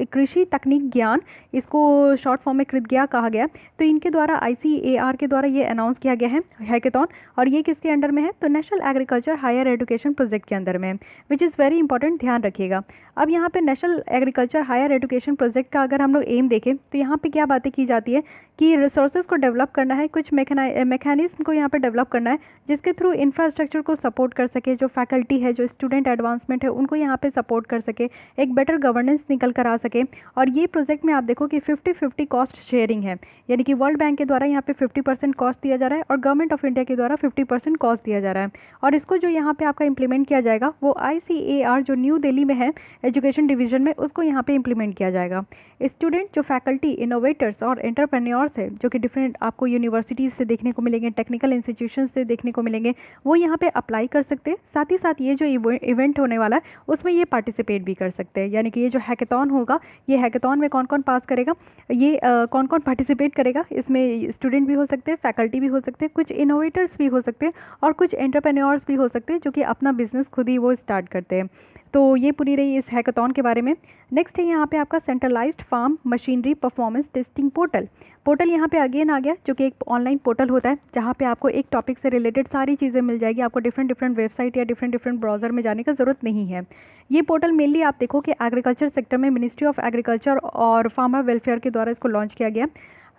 कृषि तकनीक ज्ञान, इसको शॉर्ट फॉर्म में कृत गया कहा गया। तो इनके द्वारा ICAR के द्वारा ये अनाउंस किया गया है हैकेथॉन, और ये किसके अंडर में है, तो national agriculture higher education project के अंदर में, विच इज़ वेरी इंपॉर्टेंट, ध्यान रखिएगा। अब यहाँ पे national agriculture higher education project का अगर हम लोग एम देखें तो यहाँ पे क्या बातें की जाती है कि रिसोर्सेज को डेवलप करना है, कुछ मैकेनिज्म को यहाँ पे डेवलप करना है जिसके थ्रू इंफ्रास्ट्रक्चर को सपोर्ट कर सके, जो फैकल्टी है, जो स्टूडेंट एडवांसमेंट है, उनको यहाँ पे सपोर्ट कर सके, एक बेटर गवर्नेंस निकल कर आ सके। और ये प्रोजेक्ट में आप देखो कि 50-50 कॉस्ट शेयरिंग है, यानी कि वर्ल्ड बैंक के द्वारा यहाँ पे 50% कॉस्ट दिया जा रहा है और गवर्नमेंट ऑफ इंडिया के द्वारा 50% कॉस्ट दिया जा रहा है। और इसको जो यहाँ पे आपका इंप्लीमेंट किया जाएगा वो ICAR जो न्यू दिल्ली में है एजुकेशन डिवीजन में, उसको यहाँ पे इंप्लीमेंट किया जाएगा। स्टूडेंट जो फैकल्टी, इनोवेटर्स और एंटरप्रेन्योर्स है जो कि डिफरेंट आपको यूनिवर्सिटीज़ से देखने को मिलेंगे, टेक्निकल इंस्टीट्यूशन से देखने को मिलेंगे, वो यहाँ पे अप्लाई कर सकते हैं। साथ ही साथ ये जो इवेंट होने वाला है उसमें ये पार्टिसिपेट भी कर सकते हैं, यानी कि ये जो हैकेथॉन होगा, ये हैकेथॉन में कौन कौन पास करेगा, ये कौन कौन पार्टिसिपेट करेगा, इसमें स्टूडेंट भी हो सकते हैं, फैकल्टी भी हो सकते हैं, कुछ इनोवेटर्स भी हो सकते हैं और कुछ एंटरप्रेन्योर्स भी हो सकते हैं जो कि अपना बिजनेस खुद ही वो स्टार्ट करते हैं। तो ये पूरी रही इस हैकेथॉन के बारे में। नेक्स्ट है यहाँ पे आपका centralised farm machinery performance testing portal यहाँ पे अगेन आ गया, जो कि एक ऑनलाइन पोर्टल होता है जहाँ पे आपको एक टॉपिक से रिलेटेड सारी चीज़ें मिल जाएगी, आपको डिफरेंट वेबसाइट या डिफरेंट ब्राउज़र में जाने का ज़रूरत नहीं है। ये पोर्टल मेनली आप देखो कि एग्रीकल्चर सेक्टर में मिनिस्ट्री ऑफ एग्रीकल्चर और फार्मर वेलफेयर के द्वारा इसको लॉन्च किया गया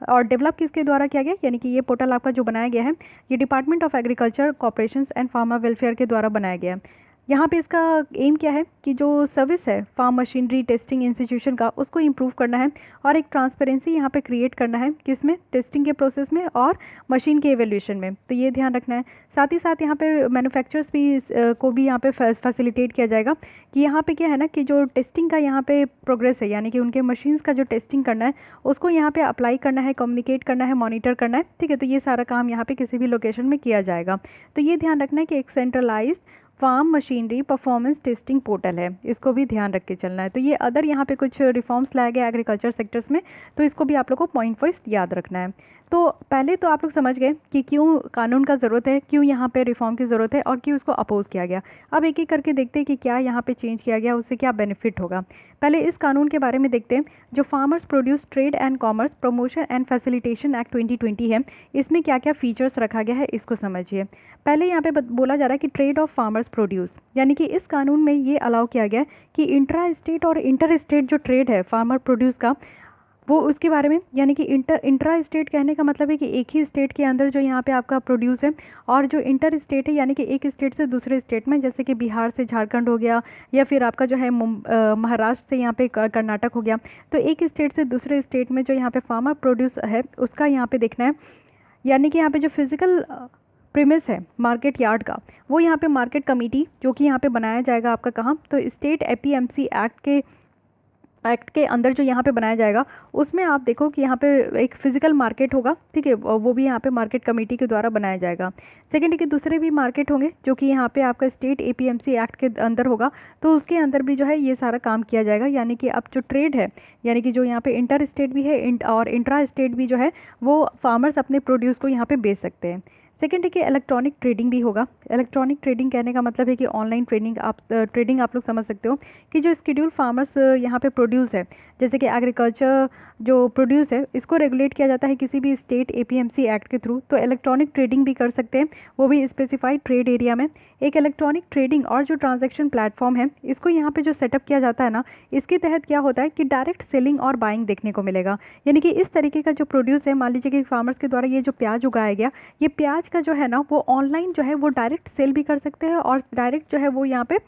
और डेवलप किसके द्वारा किया गया, यानी कि ये पोर्टल आपका जो बनाया गया है ये department of agriculture, corporations and farmer welfare के द्वारा बनाया गया है। यहाँ पे इसका एम क्या है कि जो सर्विस है फार्म मशीनरी टेस्टिंग इंस्टीट्यूशन का, उसको इम्प्रूव करना है और एक ट्रांसपेरेंसी यहाँ पे क्रिएट करना है, किसमें, टेस्टिंग के प्रोसेस में और मशीन के एवेल्यूशन में। तो ये ध्यान रखना है। साथ ही साथ यहाँ पे मैन्युफैक्चरर्स भी को भी यहाँ पे फैसिलिटेट किया जाएगा कि यहाँ पे क्या है ना कि जो टेस्टिंग का यहाँ पे प्रोग्रेस है, यानी कि उनके मशीन्स का जो टेस्टिंग करना है उसको यहाँ पे अप्लाई करना है, कम्युनिकेट करना है, मॉनिटर करना है, ठीक है। तो ये सारा काम यहाँ पे किसी भी लोकेशन में किया जाएगा। तो ये ध्यान रखना है कि एक centralised farm machinery performance testing portal है, इसको भी ध्यान रख के चलना है। तो ये अदर यहाँ पे कुछ रिफॉर्म्स लाए गए एग्रीकल्चर सेक्टर्स में, तो इसको भी आप लोग को पॉइंट वाइज याद रखना है। तो पहले तो आप लोग समझ गए कि क्यों कानून का ज़रूरत है, क्यों यहाँ पे रिफॉर्म की ज़रूरत है और क्यों इसको अपोज किया गया। अब एक एक करके देखते हैं कि क्या यहाँ पे चेंज किया गया, उससे क्या बेनिफिट होगा। पहले इस कानून के बारे में देखते हैं। जो farmers produce trade and commerce promotion and facilitation act 2020 है, इसमें क्या क्या फीचर्स रखा गया है इसको समझिए। पहले यहाँ पे बोला जा रहा है कि ट्रेड ऑफ फार्मर्स प्रोड्यूस, यानी कि इस कानून में ये अलाउ किया गया है कि इंट्रा स्टेट और इंटर स्टेट जो ट्रेड है फार्मर प्रोड्यूस का, वो उसके बारे में, यानी कि इंट्रा स्टेट कहने का मतलब है कि एक ही स्टेट के अंदर जो यहाँ पे आपका प्रोड्यूस है, और जो इंटर स्टेट है यानी कि एक स्टेट से दूसरे स्टेट में, जैसे कि बिहार से झारखंड हो गया या फिर आपका जो है महाराष्ट्र से यहाँ पे कर्नाटक हो गया। तो एक स्टेट से दूसरे स्टेट में जो यहाँ पे फार्मर प्रोड्यूस है उसका यहाँ पे देखना है, यानी कि यहाँ पे जो फिजिकल प्रीमिस है मार्केट यार्ड का, वो यहाँ पे मार्केट कमेटी जो कि यहाँ पे बनाया जाएगा आपका कहाँ, तो स्टेट APMC एक्ट के अंदर जो यहाँ पे बनाया जाएगा, उसमें आप देखो कि यहाँ पे एक फिजिकल मार्केट होगा, ठीक है, वो भी यहाँ पे मार्केट कमेटी के द्वारा बनाया जाएगा। सेकेंड है कि दूसरे भी मार्केट होंगे जो कि यहाँ पे आपका स्टेट APMC एक्ट के अंदर होगा, तो उसके अंदर भी जो है ये सारा काम किया जाएगा। यानी कि अब जो ट्रेड है, यानी कि जो यहाँ पे इंटर स्टेट भी है और इंट्रा स्टेट भी जो है, वो फार्मर्स अपने प्रोड्यूस को यहाँ पे बेच सकते हैं। सेकेंड है कि इलेक्ट्रॉनिक ट्रेडिंग भी होगा। इलेक्ट्रॉनिक ट्रेडिंग कहने का मतलब है कि ऑनलाइन ट्रेडिंग आप लोग समझ सकते हो कि जो स्केड्यूल फार्मर्स यहाँ पे प्रोड्यूस है, जैसे कि एग्रीकल्चर जो प्रोड्यूस है, इसको रेगुलेट किया जाता है किसी भी स्टेट APMC एक्ट के थ्रू, तो इलेक्ट्रॉनिक ट्रेडिंग भी कर सकते हैं, वो भी स्पेसिफाइड ट्रेड एरिया में। एक इलेक्ट्रॉनिक ट्रेडिंग और जो ट्रांजैक्शन प्लेटफॉर्म है, इसको यहाँ पे जो सेटअप किया जाता है ना, इसके तहत क्या होता है कि डायरेक्ट सेलिंग और बाइंग देखने को मिलेगा। यानी कि इस तरीके का जो प्रोड्यूस है, मान लीजिए कि फार्मर्स के द्वारा ये जो प्याज उगाया गया, ये प्याज अनाज का जो है ना वो ऑनलाइन जो है वो डायरेक्ट सेल भी कर सकते हैं और डायरेक्ट जो है वो यहाँ पे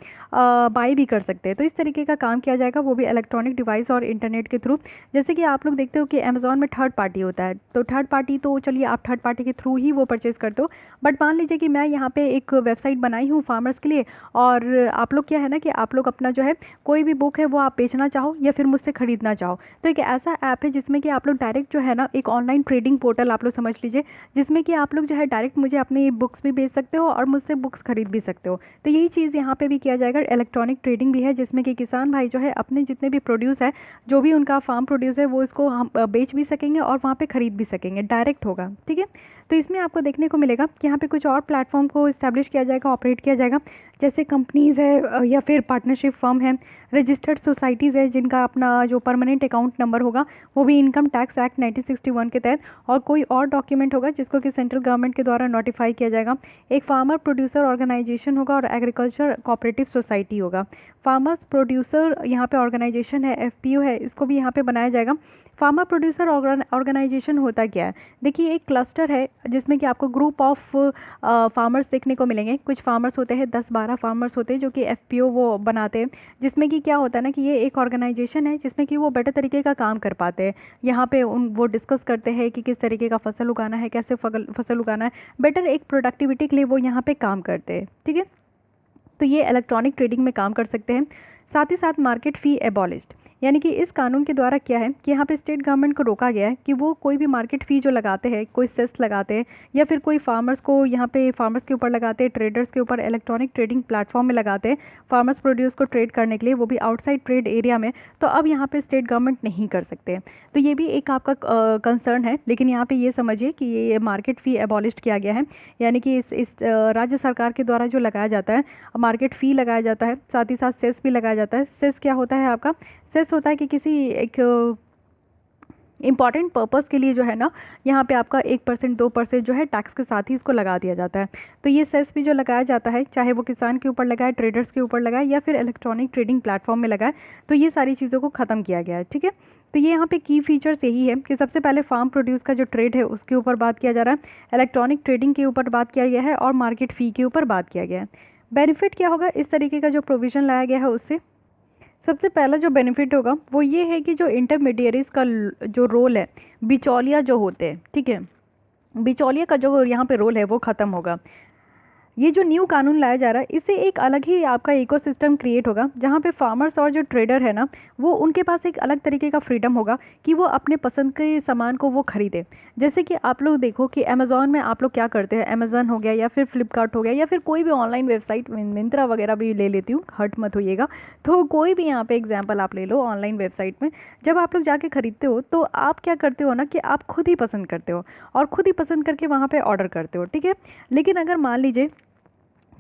बाई भी कर सकते हैं। तो इस तरीके का काम किया जाएगा, वो भी इलेक्ट्रॉनिक डिवाइस और इंटरनेट के थ्रू। जैसे कि आप लोग देखते हो कि अमेज़ॉन में थर्ड पार्टी होता है, तो थर्ड पार्टी तो चलिए आप थर्ड पार्टी के थ्रू ही वो परचेज़ करते हो, बट मान लीजिए कि मैं यहाँ पे एक वेबसाइट बनाई हूँ फार्मर्स के लिए, और आप लोग क्या है ना कि आप लोग अपना जो है कोई भी बुक है वो आप बेचना चाहो या फिर मुझसे ख़रीदना चाहो, तो एक ऐसा ऐप है जिसमें कि आप लोग डायरेक्ट जो है ना एक ऑनलाइन ट्रेडिंग पोर्टल आप लोग समझ लीजिए, जिसमें कि आप लोग जो है डायरेक्ट मुझे अपनी बुक्स भी बेच सकते हो और मुझसे बुक्स खरीद भी सकते हो। तो यही चीज़ यहाँ पे भी किया जाएगा। इलेक्ट्रॉनिक ट्रेडिंग भी है जिसमें कि किसान भाई जो है अपने जितने भी प्रोड्यूस है, जो भी उनका फार्म प्रोड्यूस है, वो इसको हम बेच भी सकेंगे और वहाँ पे ख़रीद भी सकेंगे, डायरेक्ट होगा। ठीक है, तो इसमें आपको देखने को मिलेगा कि यहाँ पे कुछ और प्लेटफॉर्म को इस्टेब्लिश किया जाएगा, ऑपरेट किया जाएगा, जैसे कंपनीज़ है या फिर पार्टनरशिप फर्म है, रजिस्टर्ड सोसाइटीज़ है जिनका अपना जो परमानेंट अकाउंट नंबर होगा वो भी इनकम टैक्स एक्ट 1961 के तहत, और कोई और डॉक्यूमेंट होगा जिसको कि सेंट्रल गवर्नमेंट के द्वारा नोटिफाई किया जाएगा। एक फार्मर प्रोड्यूसर ऑर्गेनाइजेशन होगा और एग्रीकल्चर कोऑपरेटिव सोसाइटी होगा। फार्मर्स प्रोड्यूसर यहाँ पे ऑर्गेनाइजेशन है, एफपीओ है, इसको भी यहाँ पे बनाया जाएगा। फार्मर प्रोड्यूसर ऑर्गेनाइजेशन होता क्या है? देखिए, एक क्लस्टर है जिसमें कि आपको ग्रुप ऑफ फार्मर्स देखने को मिलेंगे। कुछ फार्मर्स होते हैं, 10-12 फार्मर्स होते हैं जो कि एफपीओ वो बनाते हैं, जिसमें कि क्या होता है ना कि ये एक ऑर्गेनाइजेशन है जिसमें कि वो बेटर तरीके का काम कर पाते हैं। यहाँ पे वो डिस्कस करते हैं कि किस तरीके का फसल उगाना है, कैसे फसल उगाना है, बेटर एक प्रोडक्टिविटी के लिए वो यहाँ पे काम करते हैं। ठीक है, तो ये इलेक्ट्रॉनिक ट्रेडिंग में काम कर सकते हैं। साथ ही साथ मार्केट फ़ी एबॉलिश्ड, यानी कि इस कानून के द्वारा क्या है कि यहाँ पे स्टेट गवर्नमेंट को रोका गया है कि वो कोई भी मार्केट फ़ी जो लगाते हैं, कोई सेस लगाते हैं या फिर कोई फार्मर्स को यहाँ पे फार्मर्स के ऊपर लगाते हैं, ट्रेडर्स के ऊपर इलेक्ट्रॉनिक ट्रेडिंग प्लेटफॉर्म में लगाते हैं फार्मर्स प्रोड्यूस को ट्रेड करने के लिए, वो भी आउटसाइड ट्रेड एरिया में, तो अब यहाँ पे स्टेट गवर्नमेंट नहीं कर सकते। तो ये भी एक आपका कंसर्न है, लेकिन यहाँ पे ये समझिए कि ये मार्केट फ़ी एबॉलिश्ड किया गया है, यानी कि इस राज्य सरकार के द्वारा जो लगाया जाता है मार्केट फ़ी लगाया जाता है, साथ ही साथ सेस भी लगाया जाता है। सेस क्या होता है आपका? सेस होता है कि किसी एक इम्पॉर्टेंट पर्पस के लिए जो है ना यहाँ पे आपका 1% 2% जो है टैक्स के साथ ही इसको लगा दिया जाता है। तो ये सेस भी जो लगाया जाता है, चाहे वो किसान के ऊपर लगाए, ट्रेडर्स के ऊपर लगाए या फिर इलेक्ट्रॉनिक ट्रेडिंग प्लेटफॉर्म में लगाए, तो ये सारी चीज़ों को ख़त्म किया गया है। ठीक है, तो ये यहाँ पे की फीचर्स यही है कि सबसे पहले फार्म प्रोड्यूस का जो ट्रेड है उसके ऊपर बात किया जा रहा है, इलेक्ट्रॉनिक ट्रेडिंग के ऊपर बात किया गया है और मार्केट फ़ी के ऊपर बात किया गया है। बेनिफिट क्या होगा इस तरीके का जो प्रोविज़न लाया गया है उससे? सबसे पहला जो बेनिफिट होगा वो ये है कि जो इंटरमीडियरीज़ का जो रोल है, बिचौलिया जो होते हैं, ठीक है, बिचौलिया का जो यहाँ पे रोल है वो ख़त्म होगा। ये जो न्यू कानून लाया जा रहा है इससे एक अलग ही आपका इकोसिस्टम क्रिएट होगा, जहाँ पे फार्मर्स और जो ट्रेडर है ना वो उनके पास एक अलग तरीके का फ्रीडम होगा कि वो अपने पसंद के सामान को वो ख़रीदे। जैसे कि आप लोग देखो कि अमेज़ॉन में आप लोग क्या करते हैं, अमेज़ॉन हो गया या फिर फ्लिपकार्ट हो गया या फिर कोई भी ऑनलाइन वेबसाइट, मिंत्रा वगैरह भी ले लेती हूँ, हर्ट मत होइएगा, तो कोई भी यहाँ पे एग्जांपल आप ले लो ऑनलाइन वेबसाइट में, जब आप लोग जाके ख़रीदते हो तो आप क्या करते हो ना कि आप खुद ही पसंद करते हो और ख़ुद ही पसंद करके वहाँ पर ऑर्डर करते हो। ठीक है, लेकिन अगर मान लीजिए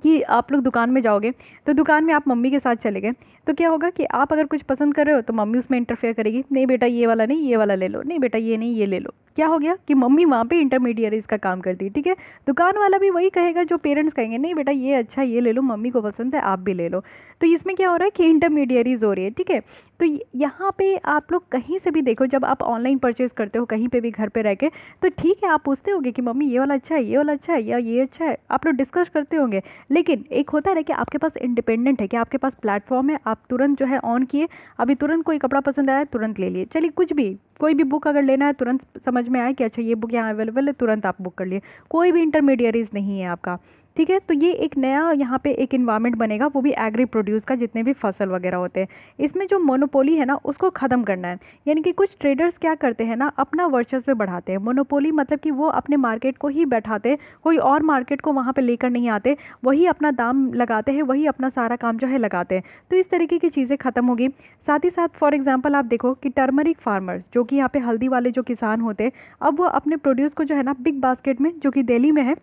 कि आप लोग दुकान में जाओगे तो दुकान में आप मम्मी के साथ चले गए, तो क्या होगा कि आप अगर कुछ पसंद कर रहे हो तो मम्मी उसमें इंटरफेयर करेगी, नहीं बेटा ये वाला नहीं, ये वाला ले लो, नहीं बेटा ये नहीं, ये ले लो। क्या हो गया कि मम्मी वहाँ पे इंटरमीडियरीज का काम करती है। ठीक है, दुकान वाला भी वही कहेगा जो पेरेंट्स कहेंगे, नहीं बेटा ये अच्छा, ये ले लो, मम्मी को पसंद है, आप भी ले लो। तो इसमें क्या हो रहा है कि इंटरमीडियरीज हो रही है। ठीक है, तो यहाँ पे आप लोग कहीं से भी देखो, जब आप ऑनलाइन परचेज़ करते हो कहीं पे भी घर पे रह के, तो ठीक है आप पूछते होगे कि मम्मी ये वाला अच्छा है, ये वाला अच्छा है, या ये अच्छा है, आप लोग डिस्कस करते होंगे। लेकिन एक होता है कि आपके पास इंडिपेंडेंट है, कि आपके पास प्लेटफॉर्म है, आप तुरंत जो है ऑन किए, अभी तुरंत कोई कपड़ा पसंद आया तुरंत ले लिए, चलिए कुछ भी कोई भी बुक अगर लेना है तुरंत समझ में आए कि अच्छा ये बुक यहाँ अवेलेबल है, तुरंत आप बुक कर लिए, कोई भी इंटरमीडियरीज नहीं है आपका। ठीक है, तो ये एक नया यहाँ पे एक इन्वायरमेंट बनेगा, वो भी एग्री प्रोड्यूस का, जितने भी फसल वगैरह होते हैं। इसमें जो मोनोपोली है ना उसको ख़त्म करना है, यानी कि कुछ ट्रेडर्स क्या करते हैं ना अपना वर्चस्व बढ़ाते हैं। मोनोपोली मतलब कि वो अपने मार्केट को ही बैठाते, कोई और मार्केट को वहाँ पे लेकर नहीं आते, वही अपना दाम लगाते हैं, वही अपना सारा काम जो है लगाते हैं। तो इस तरीके की चीज़ें ख़त्म होगी। साथ ही साथ फॉर एग्जाम्पल आप देखो कि टर्मरिक फार्मर्स जो कि यहाँ पे हल्दी वाले जो किसान होते हैं, अब वो अपने प्रोड्यूस को जो है ना बिग बास्केट में, जो कि दिल्ली में है,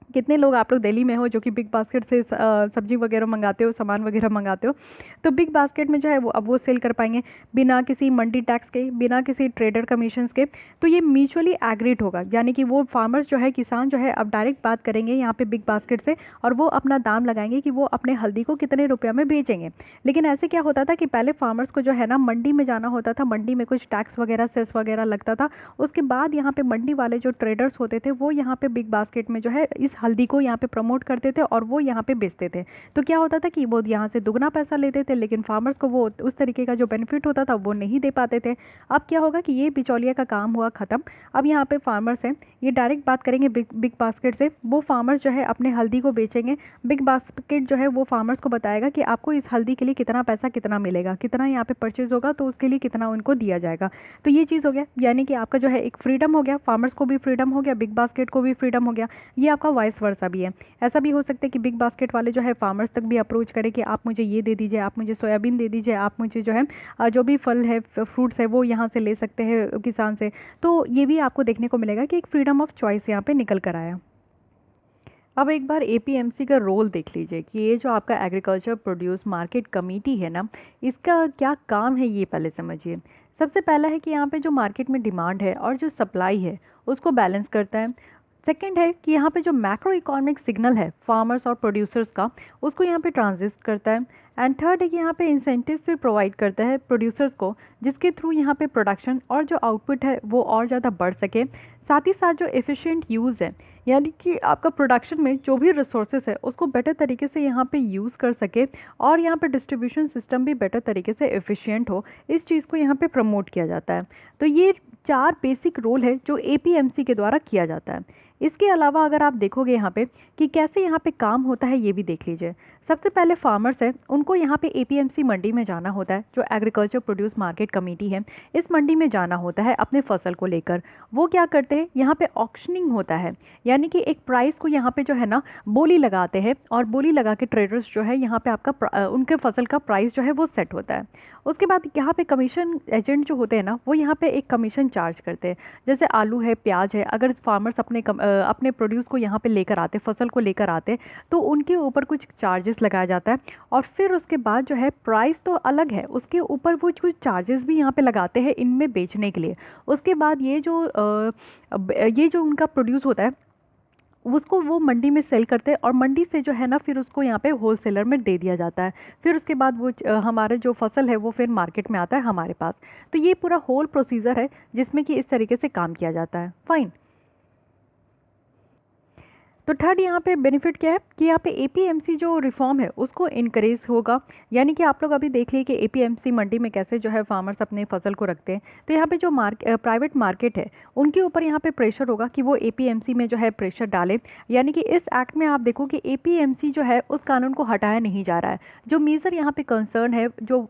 कितने लोग आप लोग दिल्ली में हो जो कि बिग बास्केट से सब्जी वगैरह मंगाते हो, सामान वगैरह मंगाते हो। तो बिग बास्केट में जो है वो अब वो सेल कर पाएंगे बिना किसी मंडी टैक्स के, बिना किसी ट्रेडर कमीशंस के। तो ये म्यूचुअली एग्रीड होगा, यानी कि वो फार्मर्स जो है, किसान जो है, अब डायरेक्ट बात करेंगे यहाँ पे बिग बास्केट से और वो अपना दाम लगाएंगे कि वो अपने हल्दी को कितने रुपये में बेचेंगे। लेकिन ऐसे क्या होता था कि पहले फार्मर्स को जो है ना मंडी में जाना होता था, मंडी में कुछ टैक्स वगैरह सेस वगैरह लगता था। उसके बाद यहाँ पे मंडी वाले जो ट्रेडर्स होते थे वो यहाँ पे बिग बास्केट में जो है इस हल्दी को यहाँ पे प्रमोट करते थे और वो यहाँ पे बेचते थे। तो क्या होता था कि वो यहाँ से दुगना पैसा लेते थे, लेकिन फार्मर्स को वो उस तरीके का जो बेनिफिट होता था वो नहीं दे पाते थे। अब क्या होगा कि ये बिचौलिया का काम हुआ ख़त्म। अब यहाँ पे फार्मर्स हैं, ये डायरेक्ट बात करेंगे बिग बास्केट से। वो फार्मर्स जो है अपने हल्दी को बेचेंगे, बिग बास्केट जो है वो फार्मर्स को बताएगा कि आपको इस हल्दी के लिए कितना पैसा कितना मिलेगा, कितना यहाँ पे परचेज होगा, तो उसके लिए कितना उनको दिया जाएगा। तो ये चीज़ हो गया, यानी कि आपका जो है एक फ्रीडम हो गया, फार्मर्स को भी फ्रीडम हो गया, बिग बास्केट को भी फ्रीडम हो गया। ये आपका वाइस वर्सा भी है। ऐसा भी हो सकता है कि बिग बास्केट वाले जो है फार्मर्स तक भी अप्रोच करें कि आप मुझे ये दे दीजिए, आप मुझे सोयाबीन दे दीजिए, आप मुझे जो है जो भी फल है, फ्रूट्स है, वो यहाँ से ले सकते हैं किसान से। तो ये भी आपको देखने को मिलेगा कि एक फ्रीडम ऑफ चॉइस यहाँ पे निकल कर आया। अब एक बार एपीएमसी का रोल देख लीजिए कि ये जो आपका एग्रीकल्चर प्रोड्यूस मार्केट कमेटी है ना, इसका क्या काम है ये पहले समझिए। सबसे पहला है कि यहाँ पे जो मार्केट में डिमांड है और जो सप्लाई है उसको बैलेंस करता है। सेकंड है कि यहाँ पे जो मैक्रो इकोनॉमिक सिग्नल है फार्मर्स और प्रोड्यूसर्स का, उसको यहाँ पे ट्रांजिट करता है। एंड थर्ड है कि यहाँ पे इंसेंटिव्स भी प्रोवाइड करता है प्रोड्यूसर्स को, जिसके थ्रू यहाँ पे प्रोडक्शन और जो आउटपुट है वो और ज़्यादा बढ़ सके। साथ ही साथ जो एफिशिएंट यूज़ है, यानी कि आपका प्रोडक्शन में जो भी रिसोर्सेज है उसको बेटर तरीके से यहाँ पे यूज़ कर सके और यहाँ पे डिस्ट्रीब्यूशन सिस्टम भी बेटर तरीके से एफिशिएंट हो, इस चीज़ को यहाँ पे प्रमोट किया जाता है। तो ये 4 बेसिक रोल है जो एपीएमसी के द्वारा किया जाता है। इसके अलावा अगर आप देखोगे यहाँ पे कि कैसे यहाँ पे काम होता है, ये भी देख लीजिए। सबसे पहले फार्मर्स है, उनको यहाँ पे एपीएमसी मंडी में जाना होता है, जो एग्रीकल्चर प्रोड्यूस मार्केट कमेटी है, इस मंडी में जाना होता है अपने फसल को लेकर। वो क्या करते हैं, यहाँ पे ऑक्शनिंग होता है, यानी कि एक प्राइस को यहाँ पे जो है ना बोली लगाते हैं और बोली लगा के ट्रेडर्स जो है यहाँ पे आपका उनके फसल का प्राइस जो है वो सेट होता है। उसके बाद यहाँ पे कमीशन एजेंट जो होते हैं ना, वो यहाँ पे एक कमीशन चार्ज करते हैं। जैसे आलू है, प्याज है, अगर फार्मर्स अपने प्रोड्यूस को यहाँ पे लेकर आते, फसल को लेकर आते, तो उनके ऊपर कुछ चार्जेस लगाया जाता है। और फिर उसके बाद जो है प्राइस तो अलग है, उसके ऊपर वो कुछ चार्जेस भी यहाँ पे लगाते हैं इनमें बेचने के लिए। उसके बाद ये जो उनका प्रोड्यूस होता है उसको वो मंडी में सेल करते हैं और मंडी से जो है ना फिर उसको यहाँ पे होलसेलर में दे दिया जाता है। फिर उसके बाद वो हमारा जो फसल है वो फिर मार्केट में आता है हमारे पास। तो ये पूरा होल प्रोसीजर है जिसमें कि इस तरीके से काम किया जाता है। फाइन। तो थर्ड यहाँ पे बेनिफिट क्या है कि यहाँ पे एपीएमसी जो रिफॉर्म है उसको इनकरेज होगा, यानी कि आप लोग अभी देख लिए कि एपीएमसी मंडी में कैसे जो है फार्मर्स अपने फसल को रखते हैं। तो यहाँ पे जो प्राइवेट मार्केट है उनके ऊपर यहाँ पे प्रेशर होगा कि वो एपीएमसी में जो है प्रेशर डाले, यानी कि इस एक्ट में आप देखो कि एपीएमसी जो है उस कानून को हटाया नहीं जा रहा है। जो मेजर यहाँ पे कंसर्न है, जो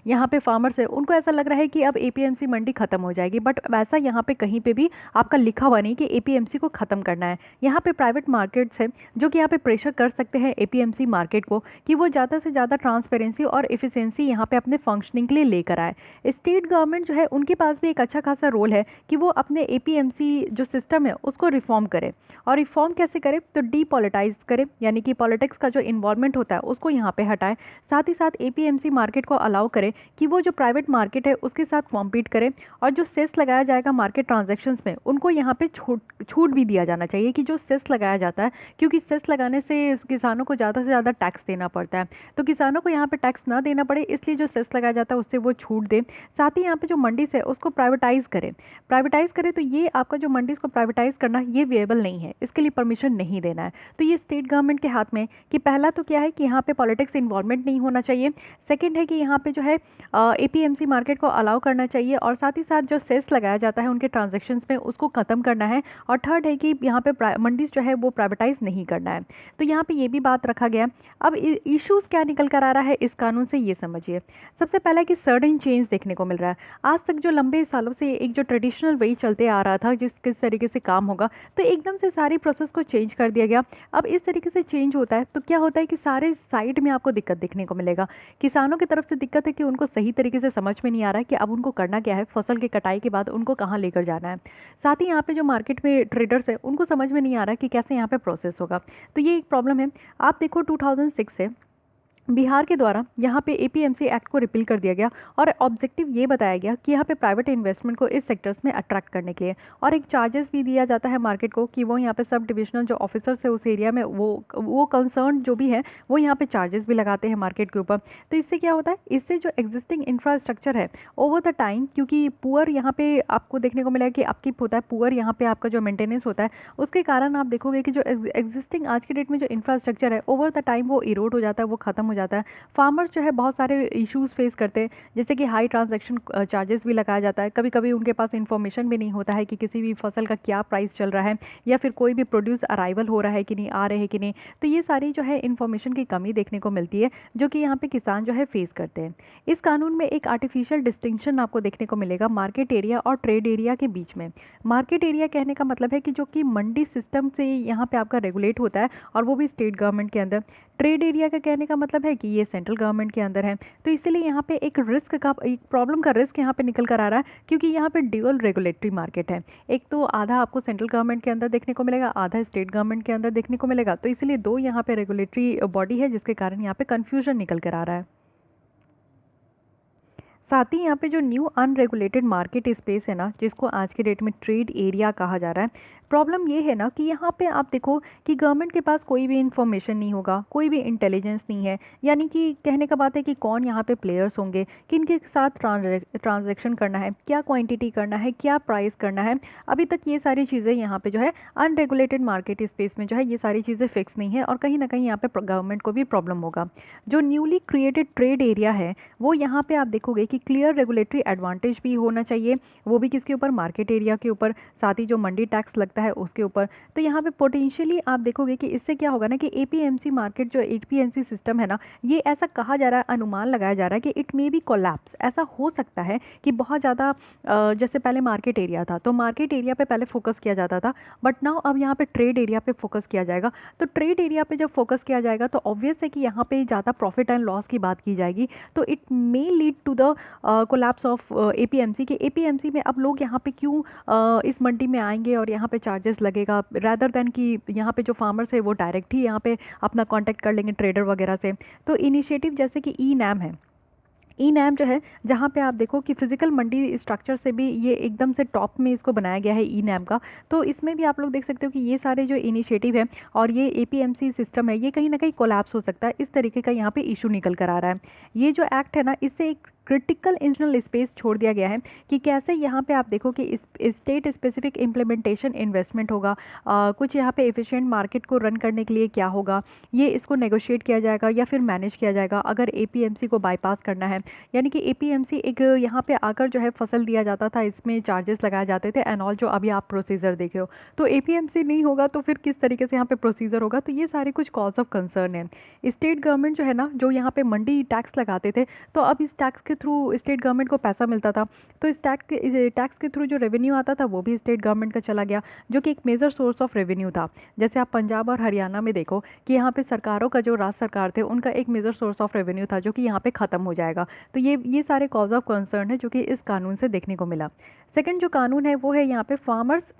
यहाँ पे फार्मर्स है, उनको ऐसा लग रहा है कि अब एपीएमसी मंडी खत्म हो जाएगी, बट वैसा यहाँ पे कहीं पे भी आपका लिखा हुआ नहीं कि एपीएमसी को ख़त्म करना है। यहाँ पे प्राइवेट मार्केट्स हैं जो कि यहाँ पे प्रेशर कर सकते हैं एपीएमसी मार्केट को कि वो ज़्यादा से ज़्यादा ट्रांसपेरेंसी और एफिशिएंसी यहाँ पे अपने फंक्शनिंग के लिए लेकर आए। स्टेट गवर्नमेंट जो है उनके पास भी एक अच्छा खासा रोल है कि वो अपने एपीएमसी जो सिस्टम है उसको रिफॉर्म करे। और रिफॉर्म कैसे करे, तो डीपॉलिटाइज करे, यानी कि पॉलिटिक्स का जो इन्वॉल्वमेंट होता है उसको यहाँ पे हटाए। साथ ही साथ एपीएमसी मार्केट को अलाउ करे कि वो जो प्राइवेट मार्केट है उसके साथ कॉम्पीट करे। और जो सेस लगाया जाएगा मार्केट ट्रांजेक्शन्स में, उनको यहाँ पे छूट भी दिया जाना चाहिए कि जो सेस लगाया जाता है, क्योंकि सेस लगाने से किसानों को ज़्यादा से ज़्यादा टैक्स देना पड़ता है। तो किसानों को यहाँ पे टैक्स ना देना पड़े, इसलिए जो सेस लगाया जाता है उससे वो छूट दे। साथ ही यहाँ पे जो मंडी से उसको प्राइवेटाइज़ करे। तो ये आपका जो मंडी को प्राइवेटाइज़ करना ये वेएबल नहीं है, इसके लिए परमिशन नहीं देना है। तो ये स्टेट गवर्नमेंट के हाथ में कि पहला तो क्या है कि यहाँ पे पॉलिटिक्स इन्वॉल्वमेंट नहीं होना चाहिए। सेकेंड है कि यहाँ पे जो है एपीएमसी मार्केट को अलाउ करना चाहिए और साथ ही साथ जो सेस लगाया जाता है उनके ट्रांजेक्शन्स में उसको ख़त्म करना है। और थर्ड है कि यहाँ पे मंडीज जो है वो प्राइवेटाइज नहीं करना है। तो यहाँ पे ये भी बात रखा गया। अब इश्यूज़ क्या निकल कर आ रहा है इस कानून से, ये समझिए। सबसे पहला कि सडन चेंज देखने को मिल रहा है। आज तक जो लंबे सालों से एक जो ट्रेडिशनल वे चलते आ रहा था किस तरीके से काम होगा, तो एकदम से सारी प्रोसेस को चेंज कर दिया गया। अब इस तरीके से चेंज होता है तो क्या होता है कि सारे साइड में आपको दिक्कत देखने को मिलेगा। किसानों की तरफ से दिक्कत है कि उनको सही तरीके से समझ में नहीं आ रहा है कि अब उनको करना क्या है, फसल की कटाई के बाद उनको कहाँ लेकर जाना है। साथ ही यहाँ पे जो मार्केट में ट्रेडर्स है उनको समझ में नहीं आ रहा है कि क्या कैसे यहाँ पे प्रोसेस होगा। तो ये एक प्रॉब्लम है। आप देखो 2006 से बिहार के द्वारा यहाँ पे एपीएमसी एक्ट को रिपील कर दिया गया और ऑब्जेक्टिव ये बताया गया कि यहाँ पे प्राइवेट इन्वेस्टमेंट को इस सेक्टर्स में अट्रैक्ट करने के लिए, और एक चार्जेस भी दिया जाता है मार्केट को कि वो यहाँ पे सब डिविजनल जो ऑफिसर्स है उस एरिया में वो कंसर्न जो भी है वो यहाँ पे चार्जेस भी लगाते हैं मार्केट के ऊपर। तो इससे क्या होता है, इससे जो एग्जिस्टिंग इंफ्रास्ट्रक्चर है ओवर द टाइम, क्योंकि पुअर यहाँ पे आपको देखने को मिला है कि अपकीप होता है, पुअर यहाँ पे आपका जो मेंटेनेंस होता है, उसके कारण आप देखोगे कि जो एग्जिस्टिंग आज की डेट में जो इंफ्रास्ट्रक्चर है ओवर द टाइम वो इरोड हो जाता है, वो खत्म हो जाता है। फार्मर्स जो है बहुत सारे इश्यूज फेस करते हैं, जैसे कि हाई ट्रांजैक्शन चार्जेस भी लगाया जाता है, कभी कभी उनके पास इन्फॉर्मेशन भी नहीं होता है कि किसी भी फसल का क्या प्राइस चल रहा है या फिर कोई भी प्रोड्यूस अराइवल हो रहा है कि नहीं, आ रहे हैं कि नहीं। तो ये सारी जो है इन्फॉर्मेशन की कमी देखने को मिलती है जो कि यहाँ पे किसान जो है फेस करते हैं। इस कानून में एक आर्टिफिशियल डिस्टिंक्शन आपको देखने को मिलेगा मार्केट एरिया और ट्रेड एरिया के बीच में। मार्केट एरिया कहने का मतलब है कि जो कि मंडी सिस्टम से यहाँ पे आपका रेगुलेट होता है और वो भी स्टेट गवर्नमेंट के अंदर। ट्रेड एरिया का कहने का मतलब है कि ये सेंट्रल गवर्नमेंट के अंदर है। तो इसीलिए यहाँ पे एक रिस्क का, एक प्रॉब्लम का रिस्क यहाँ पे निकल कर आ रहा है, क्योंकि यहाँ पे ड्यूअल रेगुलेटरी मार्केट है। एक तो आधा आपको सेंट्रल गवर्नमेंट के अंदर देखने को मिलेगा, आधा स्टेट गवर्नमेंट के अंदर देखने को मिलेगा। तो इसलिए दो यहाँ पे रेगुलेटरी बॉडी है जिसके कारण यहाँ पे कन्फ्यूजन निकल कर आ रहा है। साथ ही यहाँ पे जो न्यू अनरेगुलेटेड मार्केट स्पेस है ना, जिसको आज के डेट में ट्रेड एरिया कहा जा रहा है, प्रॉब्लम ये है ना कि यहाँ पे आप देखो कि गवर्नमेंट के पास कोई भी इंफॉर्मेशन नहीं होगा, कोई भी इंटेलिजेंस नहीं है। यानी कि कहने का बात है कि कौन यहाँ पे प्लेयर्स होंगे, किन के साथ ट्रांजैक्शन करना है, क्या क्वांटिटी करना है, क्या प्राइस करना है, अभी तक ये सारी चीज़ें यहाँ पे जो है अनरेगुलेटेड मार्केट स्पेस में जो है ये सारी चीज़ें फिक्स नहीं है, और कहीं ना कहीं यहाँ पे गवर्नमेंट को भी प्रॉब्लम होगा। जो न्यूली क्रिएटेड ट्रेड एरिया है वो यहाँ पे आप देखोगे कि क्लियर रेगुलेटरी एडवांटेज भी होना चाहिए, वो भी किसके ऊपर, मार्केट एरिया के ऊपर, साथ ही जो मंडी टैक्स लगता है उसके ऊपर। तो यहाँ पे पोटेंशियली आप देखोगे कि इससे क्या होगा ना कि एपीएमसी मार्केट, जो एपीएमसी सिस्टम है ना, ये ऐसा कहा जा रहा है, अनुमान लगाया जा रहा है कि इट मे बी कोलैप्स। ऐसा हो सकता है कि बहुत ज़्यादा जैसे पहले मार्केट एरिया था तो मार्केट एरिया पे पहले फोकस किया जाता था, बट नाउ अब यहाँ पे ट्रेड एरिया पे फोकस किया जाएगा। तो ट्रेड एरिया पे जब फोकस किया जाएगा तो ऑब्वियस है कि यहाँ पे ज़्यादा प्रॉफिट एंड लॉस की बात की जाएगी। तो it may lead to the collapse of APMC के एपीएमसी में अब लोग यहाँ पे क्यों इस मंडी में आएंगे और यहाँ पे चार्जेस लगेगा, रैदर देन कि यहाँ पे जो फार्मर्स है वो डायरेक्ट ही यहाँ पे अपना कांटेक्ट कर लेंगे ट्रेडर वगैरह से। तो इनिशिएटिव जैसे कि ई नैम है, ई नैम जो है जहाँ पे आप देखो कि फिजिकल मंडी स्ट्रक्चर से भी ये एकदम से टॉप में इसको बनाया गया है ई नैम का। तो इसमें भी आप लोग देख सकते हो कि ये सारे जो इनिशिएटिव है और ये एपीएमसी सिस्टम है ये कहीं ना कहीं कोलैप्स हो सकता है, इस तरीके का यहाँ पे इशू निकल कर आ रहा है। ये जो एक्ट है ना, इससे एक क्रिटिकल इंजनल स्पेस छोड़ दिया गया है कि कैसे यहाँ पे आप देखो कि इस स्टेट स्पेसिफिक इम्प्लीमेंटेशन इन्वेस्टमेंट होगा, कुछ यहाँ पे एफिशिएंट मार्केट को रन करने के लिए क्या होगा, ये इसको नेगोशिएट किया जाएगा या फिर मैनेज किया जाएगा अगर एपीएमसी को बाईपास करना है। यानी कि एपीएमसी एक यहाँ पे आकर जो है फसल दिया जाता था, इसमें चार्जेस लगाए जाते थे एंड ऑल, जो अभी आप प्रोसीजर देखे हो। तो एपीएमसी नहीं होगा तो फिर किस तरीके से यहाँ पे प्रोसीजर होगा। तो ये सारे कुछ कॉज ऑफ कंसर्न है। स्टेट गवर्नमेंट जो है ना, जो यहाँ पे मंडी टैक्स लगाते थे, तो अब इस टैक्स के थ्रू स्टेट गवर्नमेंट को पैसा मिलता था, तो इस टैक्स के थ्रू जो रेवेन्यू आता था वो भी स्टेट गवर्नमेंट का चला गया, जो कि एक मेजर सोर्स ऑफ रेवेन्यू था। जैसे आप पंजाब और हरियाणा में देखो कि यहाँ पे सरकारों का, जो राज्य सरकार थे, उनका एक मेजर सोर्स ऑफ रेवेन्यू था जो कि यहाँ पे ख़त्म हो जाएगा। तो ये सारे कॉज ऑफ कंसर्न है जो कि इस कानून से देखने को मिला। सेकंड जो कानून है वो है यहाँ पे farmers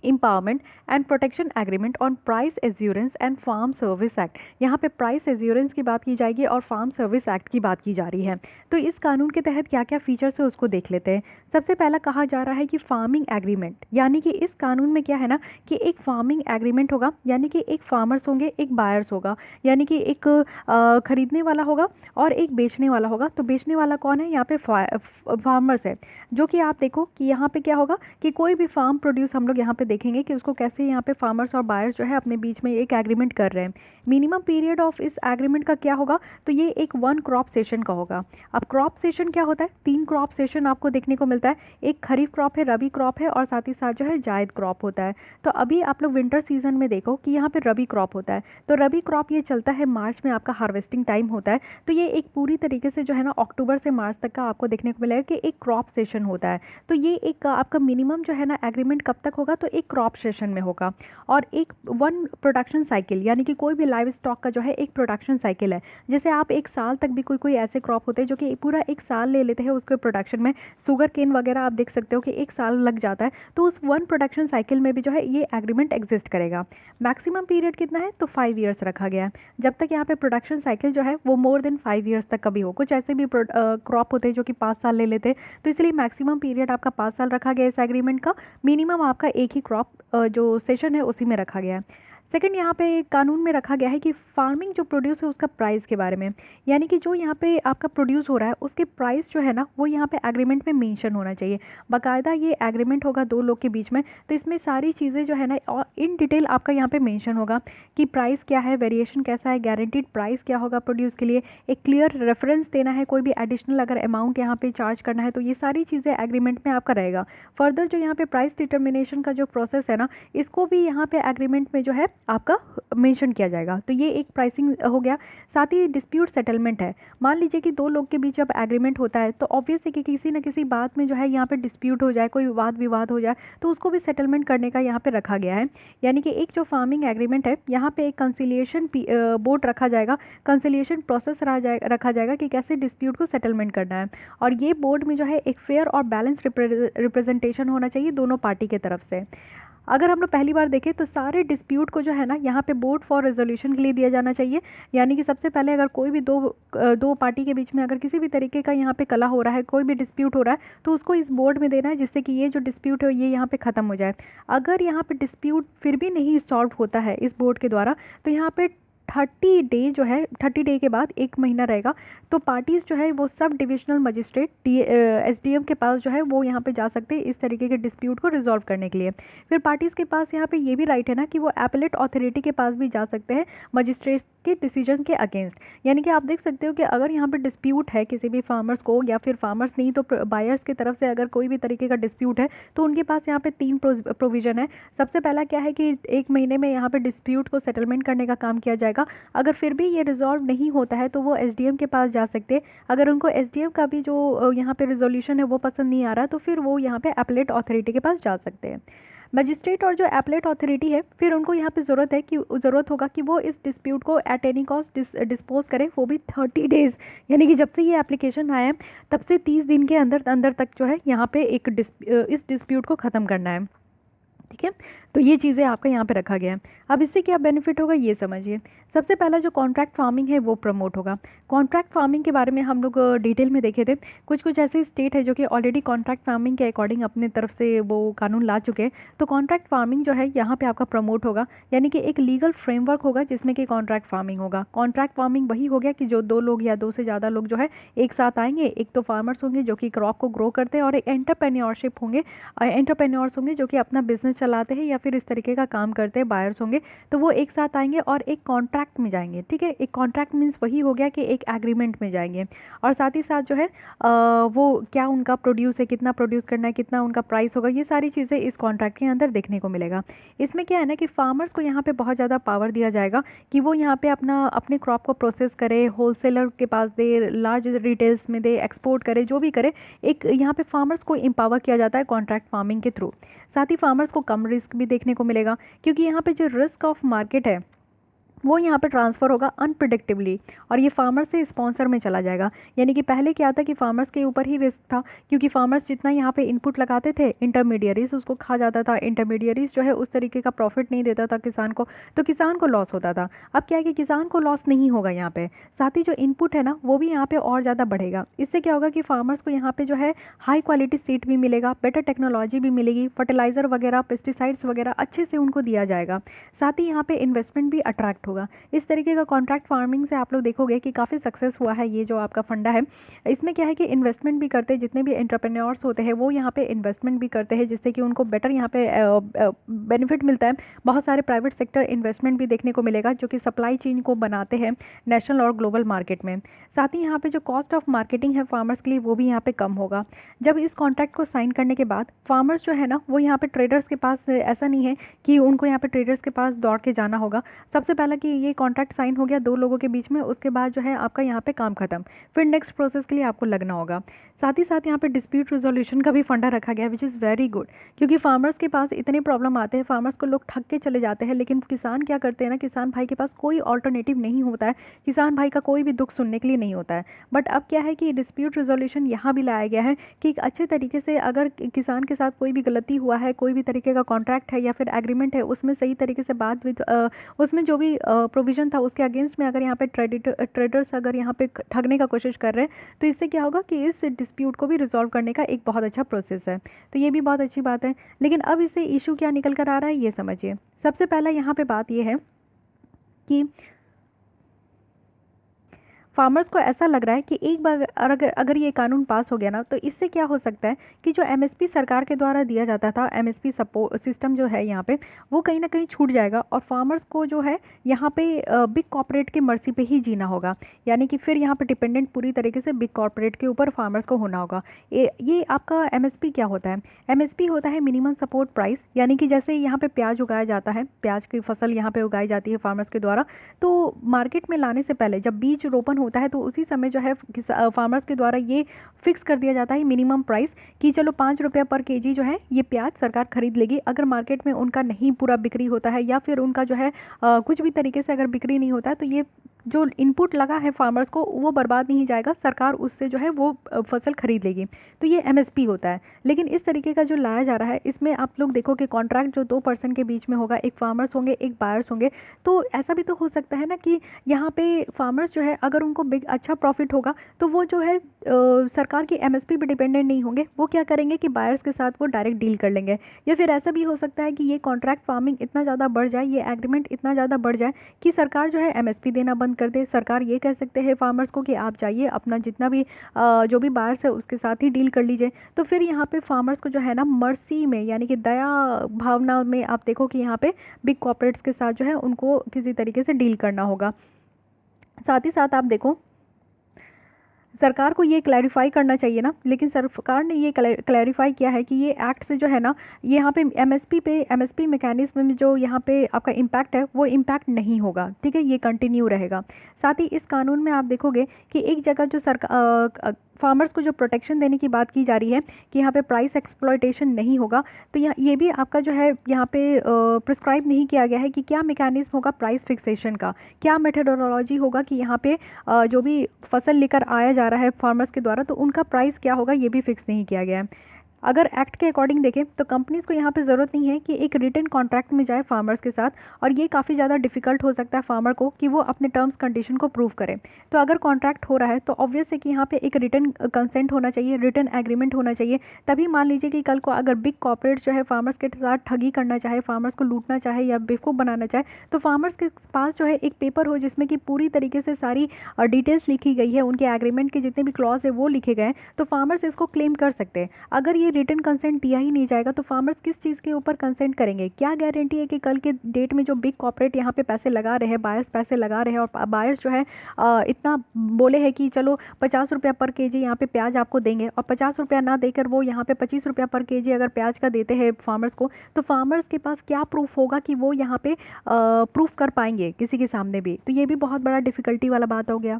empowerment and protection agreement on price assurance and farm service act. यहाँ पे प्राइस एज्योरेंस की बात की जाएगी और फार्म सर्विस एक्ट की बात की जा रही है। तो इस कानून के तहत क्या क्या फीचर्स है उसको देख लेते हैं। सबसे पहला कहा जा रहा है कि फार्मिंग एग्रीमेंट, यानी कि इस कानून में क्या है ना कि एक फार्मिंग एग्रीमेंट होगा, यानी कि एक फार्मर्स होंगे, एक बायर्स होगा, यानी कि एक खरीदने वाला होगा और एक बेचने वाला होगा। तो बेचने वाला कौन है, यहाँ पे फार्मर्स है। जो कि आप देखो कि यहाँ पे क्या होगा कि कोई भी फार्म प्रोड्यूस हम लोग यहाँ पे देखेंगे कि उसको कैसे यहाँ पे फार्मर्स और बायर्स जो है अपने बीच में एक एग्रीमेंट कर रहे हैं। मिनिमम पीरियड ऑफ इस एग्रीमेंट का क्या होगा, तो ये एक 1 क्रॉप सेशन का होगा। अब क्रॉप सेशन क्या होता है, 3 क्रॉप सेशन आपको देखने को मिलता है। एक खरीफ क्रॉप है, रबी क्रॉप है और साथ ही साथ जो है जायद क्रॉप होता है। तो अभी आप लोग विंटर सीजन में देखो कि यहाँ पे रबी क्रॉप होता है। तो रबी क्रॉप ये चलता है मार्च में, आपका हार्वेस्टिंग टाइम होता है। तो ये एक पूरी तरीके से जो है ना अक्टूबर से मार्च तक का आपको देखने को मिलेगा कि एक क्रॉप सेशन होता है। तो ये एक आपका मिनिमम जो है ना एग्रीमेंट कब तक होगा, तो एक क्रॉप सेशन में होगा और एक वन प्रोडक्शन साइकिल, यानी कि कोई भी लाइव स्टॉक का जो है एक प्रोडक्शन साइकिल है। जैसे आप एक साल तक भी कोई ऐसे क्रॉप होते हैं जो कि पूरा एक साल ले लेते हैं उसके प्रोडक्शन में, शुगर केन वगैरह आप देख सकते हो कि एक साल लग जाता है, तो उस वन प्रोडक्शन साइकिल में भी जो है ये एग्रीमेंट एग्जिस्ट करेगा। मैक्सिमम पीरियड कितना है, तो 5 ईयर्स रखा गया है, जब तक यहाँ पे प्रोडक्शन साइकिल जो है वो मोर देन 5 ईयर्स तक कभी हो। कुछ ऐसे भी क्रॉप होते हैं जो कि 5 साल ले लेते हैं, तो इसलिए मैक्सिमम पीरियड आपका 5 साल रखा गया है इस एग्रीमेंट का, मिनिमम आपका एक ही क्रॉप जो सेशन है उसी में रखा गया है। सेकंड, यहाँ पे कानून में रखा गया है कि फार्मिंग जो प्रोड्यूस है उसका प्राइस के बारे में, यानी कि जो यहाँ पे आपका प्रोड्यूस हो रहा है उसके प्राइस जो है ना वो यहाँ पे एग्रीमेंट में मेंशन होना चाहिए। बाकायदा ये एग्रीमेंट होगा दो लोग के बीच में, तो इसमें सारी चीज़ें जो है ना और इन डिटेल आपका यहाँ पे मेंशन होगा कि प्राइस क्या है, वेरिएशन कैसा है, गारंटीड प्राइस क्या होगा प्रोड्यूस के लिए, एक क्लियर रेफरेंस देना है, कोई भी एडिशनल अगर अमाउंट यहाँ पे चार्ज करना है तो ये सारी चीज़ें एग्रीमेंट में आपका रहेगा। फर्दर जो यहाँ पे प्राइस डिटर्मिनेशन का जो प्रोसेस है ना, इसको भी यहाँ पे एग्रीमेंट में जो है आपका मेंशन किया जाएगा। तो ये एक प्राइसिंग हो गया। साथ ही डिस्प्यूट सेटलमेंट है। मान लीजिए कि दो लोग के बीच जब एग्रीमेंट होता है तो ऑब्वियस है कि किसी न किसी बात में जो है यहाँ पे डिस्प्यूट हो जाए, कोई वाद विवाद हो जाए, तो उसको भी सेटलमेंट करने का यहाँ पे रखा गया है। यानी कि एक जो फार्मिंग एग्रीमेंट है यहाँ पे एक कंसिलिएशन बोर्ड रखा जाएगा, कंसिलिएशन प्रोसेस रखा जाएगा कि कैसे डिस्प्यूट को सेटलमेंट करना है। और ये बोर्ड में जो है एक फेयर और बैलेंस रिप्रेजेंटेशन होना चाहिए दोनों पार्टी के तरफ से। अगर हम लोग पहली बार देखें तो सारे डिस्प्यूट को जो है ना यहाँ पे बोर्ड फॉर रेजोल्यूशन के लिए दिया जाना चाहिए। यानी कि सबसे पहले अगर कोई भी दो पार्टी के बीच में अगर किसी भी तरीके का यहाँ पे कला हो रहा है, कोई भी डिस्प्यूट हो रहा है, तो उसको इस बोर्ड में देना है जिससे कि ये जो डिस्प्यूट है ये यहाँ पे ख़त्म हो जाए। अगर यहाँ पे डिस्प्यूट फिर भी नहीं सॉल्व होता है इस बोर्ड के द्वारा, तो यहाँ पे 30 डे जो है, 30 डे के बाद 1 महीना रहेगा, तो पार्टीज़ जो है वो सब डिविजनल मजिस्ट्रेट एसडीएम के पास जो है वो यहाँ पे जा सकते हैं इस तरीके के डिस्प्यूट को रिजॉल्व करने के लिए। फिर पार्टीज़ के पास यहाँ पे ये भी राइट है ना कि वो एपेलेट अथॉरिटी के पास भी जा सकते हैं मजिस्ट्रेट के डिसीजन के अगेंस्ट। यानी कि आप देख सकते हो कि अगर यहाँ पे डिस्प्यूट है किसी भी फार्मर्स को, या फिर फार्मर्स नहीं तो बायर्स की तरफ से अगर कोई भी तरीके का डिस्प्यूट है, तो उनके पास यहाँ पे 3 प्रोविज़न है। सबसे पहला क्या है कि 1 महीने में यहाँ पे डिस्प्यूट को सेटलमेंट करने का काम किया जाएगा। अगर फिर भी ये रिजॉल्व नहीं होता है तो वो एसडीएम के पास जा सकते हैं। अगर उनको एसडीएम का भी जो यहाँ पे रिजोल्यूशन है वो पसंद नहीं आ रहा, तो फिर वो यहाँ पे एपेलेट अथॉरिटी के पास जा सकते हैं। मजिस्ट्रेट और जो एपेलेट अथॉरिटी है, फिर उनको यहाँ पे ज़रूरत होगा कि वो इस डिस्प्यूट को एट एनी कॉस्ट डिस्पोज करें, वो भी 30 डेज़, यानी कि जब से ये एप्लीकेशन आया है तब से 30 दिन के अंदर अंदर तक जो है यहाँ पे इस डिस्प्यूट को ख़त्म करना है। ठीक है, तो ये चीज़ें आपका यहाँ पे रखा गया है। अब इससे क्या बेनिफिट होगा ये समझिए। सबसे पहला जो कॉन्ट्रैक्ट फार्मिंग है वो प्रमोट होगा। कॉन्ट्रैक्ट फार्मिंग के बारे में हम लोग डिटेल में देखे थे। कुछ ऐसे स्टेट है जो कि ऑलरेडी कॉन्ट्रैक्ट फार्मिंग के अकॉर्डिंग अपने तरफ से वो कानून ला चुके हैं। तो कॉन्ट्रैक्ट फार्मिंग जो है यहाँ पे आपका प्रमोट होगा, यानी कि एक लीगल फ्रेमवर्क होगा जिसमें कि कॉन्ट्रैक्ट फार्मिंग होगा। कॉन्ट्रैक्ट फार्मिंग वही हो गया कि जो 2 लोग या 2 से ज़्यादा लोग जो है एक साथ आएंगे, एक तो फार्मर्स होंगे जो कि क्रॉप को ग्रो करते हैं, और एक एंटरप्रेन्योर्स होंगे जो कि अपना बिजनेस चलाते हैं या फिर इस तरीके का काम करते हैं, बायर्स होंगे। तो वो एक साथ आएंगे और एक कॉन्ट्रैक्ट में जाएंगे। ठीक है, एक कॉन्ट्रैक्ट मीन्स वही हो गया कि एक एग्रीमेंट में जाएंगे, और साथ ही साथ जो है वो क्या उनका प्रोड्यूस है, कितना प्रोड्यूस करना है, कितना उनका प्राइस होगा, ये सारी चीज़ें इस कॉन्ट्रैक्ट के अंदर देखने को मिलेगा। इसमें क्या है ना कि फार्मर्स को यहाँ पे बहुत ज़्यादा पावर दिया जाएगा कि वो यहाँ पे अपने क्रॉप को प्रोसेस करे, होलसेलर के पास दे, लार्ज रिटेल्स में दे, एक्सपोर्ट करे, जो भी करे, एक यहाँ पे फार्मर्स को एम्पावर किया जाता है कॉन्ट्रैक्ट फार्मिंग के थ्रू। साथ ही फार्मर्स को कम रिस्क भी देखने को मिलेगा, क्योंकि यहाँ पे जो रिस्क ऑफ मार्केट है वो यहाँ पे ट्रांसफ़र होगा अनप्रिडिक्टिवली, और ये फार्मर से स्पॉन्सर में चला जाएगा। यानी कि पहले क्या था कि फार्मर्स के ऊपर ही रिस्क था, क्योंकि फार्मर्स जितना यहाँ पे इनपुट लगाते थे इंटरमीडियरीज उसको खा जाता था। इंटरमीडियरीज जो है उस तरीके का प्रॉफिट नहीं देता था किसान को, तो किसान को लॉस होता था। अब क्या है कि किसान को लॉस नहीं होगा यहाँ पे, साथ ही जो इनपुट है ना वो भी यहाँ पे और ज़्यादा बढ़ेगा। इससे क्या होगा कि फार्मर्स को यहाँ पे जो है हाई क्वालिटी सीड भी मिलेगा, बेटर टेक्नोलॉजी भी मिलेगी, फर्टिलाइज़र वगैरह, पेस्टिसाइड्स वगैरह अच्छे से उनको दिया जाएगा। साथ ही यहाँ पे इन्वेस्टमेंट भी अट्रैक्ट होगा। इस तरीके का कॉन्ट्रैक्ट फार्मिंग से आप लोग देखोगे कि काफ़ी सक्सेस हुआ है ये जो आपका फंडा है। इसमें क्या है कि इन्वेस्टमेंट भी करते हैं, जितने भी एंटरप्रेन्योर्स होते हैं वो यहाँ पे इन्वेस्टमेंट भी करते हैं, जिससे कि उनको बेटर यहाँ पे बेनिफिट मिलता है। बहुत सारे प्राइवेट सेक्टर इन्वेस्टमेंट भी देखने को मिलेगा जो कि सप्लाई चेन को बनाते हैं नेशनल और ग्लोबल मार्केट में। साथ ही यहाँ पे जो कॉस्ट ऑफ मार्केटिंग है फार्मर्स के लिए वो भी यहाँ पे कम होगा। जब इस कॉन्ट्रैक्ट को साइन करने के बाद फार्मर्स जो है ना वो यहाँ पे ट्रेडर्स के पास, ऐसा नहीं है कि उनको यहाँ पे ट्रेडर्स के पास दौड़ के जाना होगा। सबसे पहला कि ये कॉन्ट्रैक्ट साइन हो गया 2 लोगों के बीच में, उसके बाद जो है आपका यहाँ पे काम खत्म, फिर नेक्स्ट प्रोसेस के लिए आपको लगना होगा। साथ ही साथ यहाँ पे डिस्प्यूट रिजोल्यूशन का भी फंडा रखा गया है, विच इज़ वेरी गुड, क्योंकि फार्मर्स के पास इतने प्रॉब्लम आते हैं, फार्मर्स को लोग ठग के चले जाते हैं, लेकिन किसान क्या करते हैं ना, किसान भाई के पास कोई ऑल्टरनेटिव नहीं होता है, किसान भाई का कोई भी दुख सुनने के लिए नहीं होता है। बट अब क्या है कि डिस्प्यूट रिजोल्यूशन यहाँ भी लाया गया है कि एक अच्छे तरीके से अगर किसान के साथ कोई भी गलती हुआ है, कोई भी तरीके का कॉन्ट्रैक्ट है या फिर एग्रीमेंट है, उसमें सही तरीके से बात विद उसमें जो भी प्रोविज़न था उसके अगेंस्ट में अगर यहाँ पे ट्रेडर्स अगर यहाँ पे ठगने का कोशिश कर रहे हैं, तो इससे क्या होगा कि इस डिस्प्यूट को भी रिजॉल्व करने का एक बहुत अच्छा प्रोसेस है। तो ये भी बहुत अच्छी बात है। लेकिन अब इससे इशू क्या निकल कर आ रहा है ये समझिए। सबसे पहला यहाँ पे बात ये है कि फार्मर्स को ऐसा लग रहा है कि एक बार अगर ये कानून पास हो गया ना, तो इससे क्या हो सकता है कि जो एमएसपी सरकार के द्वारा दिया जाता था, एमएसपी सपोर्ट सिस्टम जो है यहाँ पे, वो कहीं ना कहीं छूट जाएगा और फार्मर्स को जो है यहाँ पे बिग कॉर्पोरेट की मर्जी पे ही जीना होगा। यानी कि फिर यहाँ पे डिपेंडेंट पूरी तरीके से बिग कॉर्पोरेट के ऊपर फार्मर्स को होना होगा। ये आपका एमएसपी क्या होता है? एमएसपी होता है मिनिमम सपोर्ट प्राइस, यानी कि जैसे यहाँ पे प्याज उगाया जाता है, प्याज की फसल यहाँ पे उगाई जाती है फार्मर्स के द्वारा, तो मार्केट में लाने से पहले जब बीज रोपण होता है तो उसी समय जो है फार्मर्स के द्वारा ये फिक्स कर दिया जाता है मिनिमम प्राइस कि चलो 5 रुपया पर केजी जो है ये प्याज सरकार खरीद लेगी। अगर मार्केट में उनका नहीं पूरा बिक्री होता है या फिर उनका जो है कुछ भी तरीके से अगर बिक्री नहीं होता है, तो ये जो इनपुट लगा है फार्मर्स को वो बर्बाद नहीं जाएगा, सरकार उससे जो है वो फसल खरीद लेगी। तो ये एमएसपी होता है। लेकिन इस तरीके का जो लाया जा रहा है, इसमें आप लोग देखो कि कॉन्ट्रैक्ट जो 2 पर्सन के बीच में होगा, एक फार्मर्स होंगे एक बायर्स होंगे, तो ऐसा भी तो हो सकता है ना कि यहाँ पे फार्मर्स जो है अगर उनको बिग अच्छा प्रॉफिट होगा तो वो जो है सरकार की एमएसपी पे डिपेंडेंट नहीं होंगे, वो क्या करेंगे कि बायर्स के साथ वो डायरेक्ट डील कर लेंगे। या फिर ऐसा भी हो सकता है कि ये कॉन्ट्रैक्ट फार्मिंग इतना ज़्यादा बढ़ जाए, ये एग्रीमेंट इतना ज़्यादा बढ़ जाए कि सरकार जो है एमएसपी देना बंद कर दे। सरकार ये कह सकते हैं फार्मर्स को कि आप जाइए अपना जितना भी जो भी बायर्स है उसके साथ ही डील कर लीजिए। तो फिर यहाँ पे फार्मर्स को जो है ना मर्सी में, यानी कि दया भावना में आप देखो कि यहाँ पे बिग कॉर्पोरेट्स के साथ जो है उनको किसी तरीके से डील करना होगा। साथ ही साथ आप देखो सरकार को ये क्लैरिफाई करना चाहिए ना, लेकिन सरकार ने ये क्लैरिफाई किया है कि ये एक्ट से जो है ना, ये यहाँ पे एमएसपी मैकेनिज्म में जो यहाँ पे आपका इम्पैक्ट है वो इम्पैक्ट नहीं होगा, ठीक है, ये कंटिन्यू रहेगा। साथ ही इस कानून में आप देखोगे कि एक जगह जो सरकार फार्मर्स को जो प्रोटेक्शन देने की बात की जा रही है कि यहाँ पे प्राइस एक्सप्लॉयटेशन नहीं होगा, तो ये भी आपका जो है यहाँ पे प्रिस्क्राइब नहीं किया गया है कि क्या मैकेनिज्म होगा प्राइस फिक्सेशन का, क्या मेथडोलॉजी होगा कि यहाँ पे जो भी फसल लेकर आया जा रहा है फार्मर्स के द्वारा तो उनका प्राइस क्या होगा, ये भी फिक्स नहीं किया गया है। अगर एक्ट के अकॉर्डिंग देखें तो कंपनीज़ को यहाँ पे ज़रूरत नहीं है कि एक रिटन कॉन्ट्रैक्ट में जाए फार्मर्स के साथ, और ये काफ़ी ज़्यादा डिफिकल्ट हो सकता है फार्मर को कि वो अपने टर्म्स कंडीशन को प्रूव करे। तो अगर कॉन्ट्रैक्ट हो रहा है तो ऑब्वियस है कि यहाँ पे एक रिटन कंसेंट होना चाहिए, रिटन एग्रीमेंट होना चाहिए। तभी मान लीजिए कि कल को अगर बिग कॉर्पोरेट जो है फार्मर्स के साथ ठगी करना चाहे, फार्मर्स को लूटना चाहे या बेवकूफ़ बनाना चाहे, तो फार्मर्स के पास जो है एक पेपर हो जिसमें कि पूरी तरीके से सारी डिटेल्स लिखी गई है, उनके एग्रीमेंट के जितने भी क्लॉज है वो लिखे गए हैं, तो फार्मर्स इसको क्लेम कर सकते हैं। अगर ये रिटन कंसेंट दिया ही नहीं जाएगा तो फार्मर्स किस चीज़ के ऊपर कंसेंट करेंगे? क्या गारंटी है कि कल के डेट में जो बिग कॉर्पोरेट यहाँ पे पैसे लगा रहे हैं, बायर्स पैसे लगा रहे हैं, और बायर्स जो है इतना बोले हैं कि चलो 50 रुपया पर केजी यहाँ पे प्याज आपको देंगे, और 50 रुपया ना देकर वो यहाँ पे 25 रुपया पर केजी अगर प्याज का देते हैं फार्मर्स को, तो फार्मर्स के पास क्या प्रूफ होगा कि वो यहाँ पे प्रूफ कर पाएंगे किसी के सामने भी? तो ये भी बहुत बड़ा डिफ़िकल्टी वाला बात हो गया।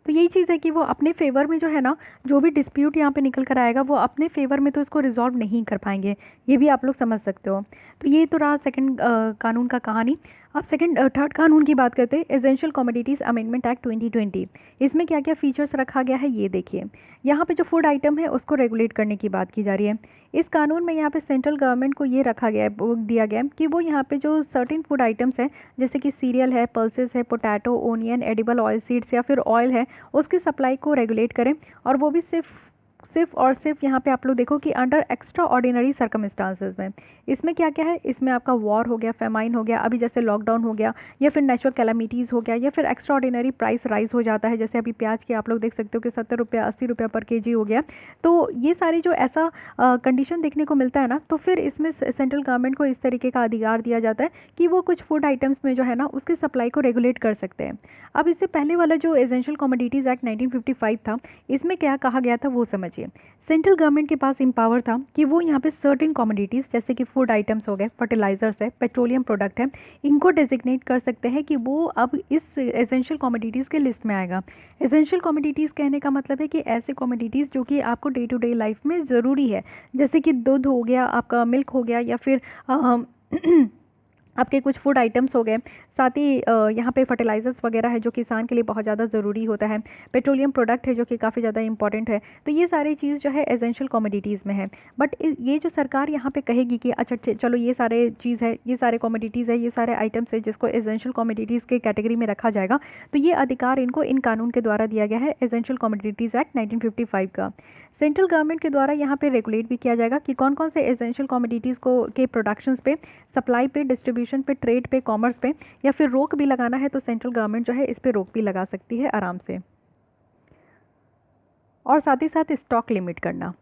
तो यही चीज़ है कि वो अपने फेवर में जो है ना, जो भी डिस्प्यूट यहाँ पे निकल कर आएगा वो अपने फेवर में तो इसको रिजॉल्व नहीं कर पाएंगे, ये भी आप लोग समझ सकते हो। तो ये तो रहा सेकंड कानून का कहानी। अब थर्ड कानून की बात करते हैं, एसेंशियल कमोडिटीज़ अमेंडमेंट एक्ट 2020। इसमें क्या क्या फीचर्स रखा गया है ये देखिए। यहाँ पे जो फूड आइटम है उसको रेगुलेट करने की बात की जा रही है। इस कानून में यहाँ पे सेंट्रल गवर्नमेंट को ये रखा गया है, दिया गया है कि वो यहाँ पे जो सर्टेन फूड आइटम्स हैं जैसे कि सीरियल है, पल्सेस है, potato, onion, edible oil seeds या फिर ऑयल है, उसकी सप्लाई को रेगुलेट करें, और वो भी सिर्फ यहाँ पे आप लोग देखो कि अंडर एक्स्ट्रा ऑर्डिनरी सर्कमस्टांसेस में। इसमें क्या क्या है, इसमें आपका वॉर हो गया, फेमाइन हो गया, अभी जैसे लॉकडाउन हो गया, या फिर नेचुरल कैलामिटीज़ हो गया, या फिर एक्स्ट्रा ऑर्डिनरी प्राइस राइज हो जाता है, जैसे अभी प्याज के आप लोग देख सकते हो कि 70 रुपया 80 रुपया पर केजी हो गया। तो ये सारी जो ऐसा कंडीशन देखने को मिलता है ना, तो फिर इसमें सेंट्रल गवर्नमेंट को इस तरीके का अधिकार दिया जाता है कि वो कुछ फूड आइटम्स में जो है ना उसकी सप्लाई को रेगुलेट कर सकते हैं। अब इससे पहले वाला जो एसेंशियल कमोडिटीज़ एक्ट 1955 था, इसमें क्या कहा गया था वो समझ होना चाहिए। सेंट्रल गवर्नमेंट के पास एम्पावर था कि वो यहाँ पे सर्टेन कमोडिटीज़ जैसे कि फूड आइटम्स हो गए, फर्टिलाइजर्स है, पेट्रोलियम प्रोडक्ट है, इनको डेजिग्नेट कर सकते हैं कि वो अब इस एसेंशियल कमोडिटीज़ के लिस्ट में आएगा। एसेंशियल कमोडिटीज़ कहने का मतलब है कि ऐसे कमोडिटीज़ जो कि आपको डे टू डे लाइफ में ज़रूरी है, जैसे कि दूध हो गया, आपका मिल्क हो गया, या फिर आपके कुछ फूड आइटम्स हो गए। साथ ही यहाँ पे फर्टिलाइजर्स वगैरह है जो किसान के लिए बहुत ज़्यादा ज़रूरी होता है। पेट्रोलियम प्रोडक्ट है जो कि काफ़ी ज़्यादा इंपॉर्टेंट है। तो ये सारी चीज़ जो है एसेंशियल कमोडिटीज़ में है। बट ये जो सरकार यहाँ पे कहेगी कि अच्छा चलो ये सारे चीज़ है, ये सारे कमोडिटीज़ है, ये सारे आइटम्स है जिसको एसेंशियल कमोडिटीज़ के कैटेगरी में रखा जाएगा, तो ये अधिकार इनको इन कानून के द्वारा दिया गया है, एसेंशियल कमोडिटीज़ एक्ट 1955 का। सेंट्रल गवर्नमेंट के द्वारा यहाँ पे रेगुलेट भी किया जाएगा कि कौन कौन से एसेंशियल कमोडिटीज़ को के प्रोडक्शंस पे, सप्लाई पे, डिस्ट्रीब्यूशन पे, ट्रेड पे, कॉमर्स पे, या फिर रोक भी लगाना है तो सेंट्रल गवर्नमेंट जो है इस पे रोक भी लगा सकती है आराम से। और साथ ही साथ स्टॉक लिमिट करना,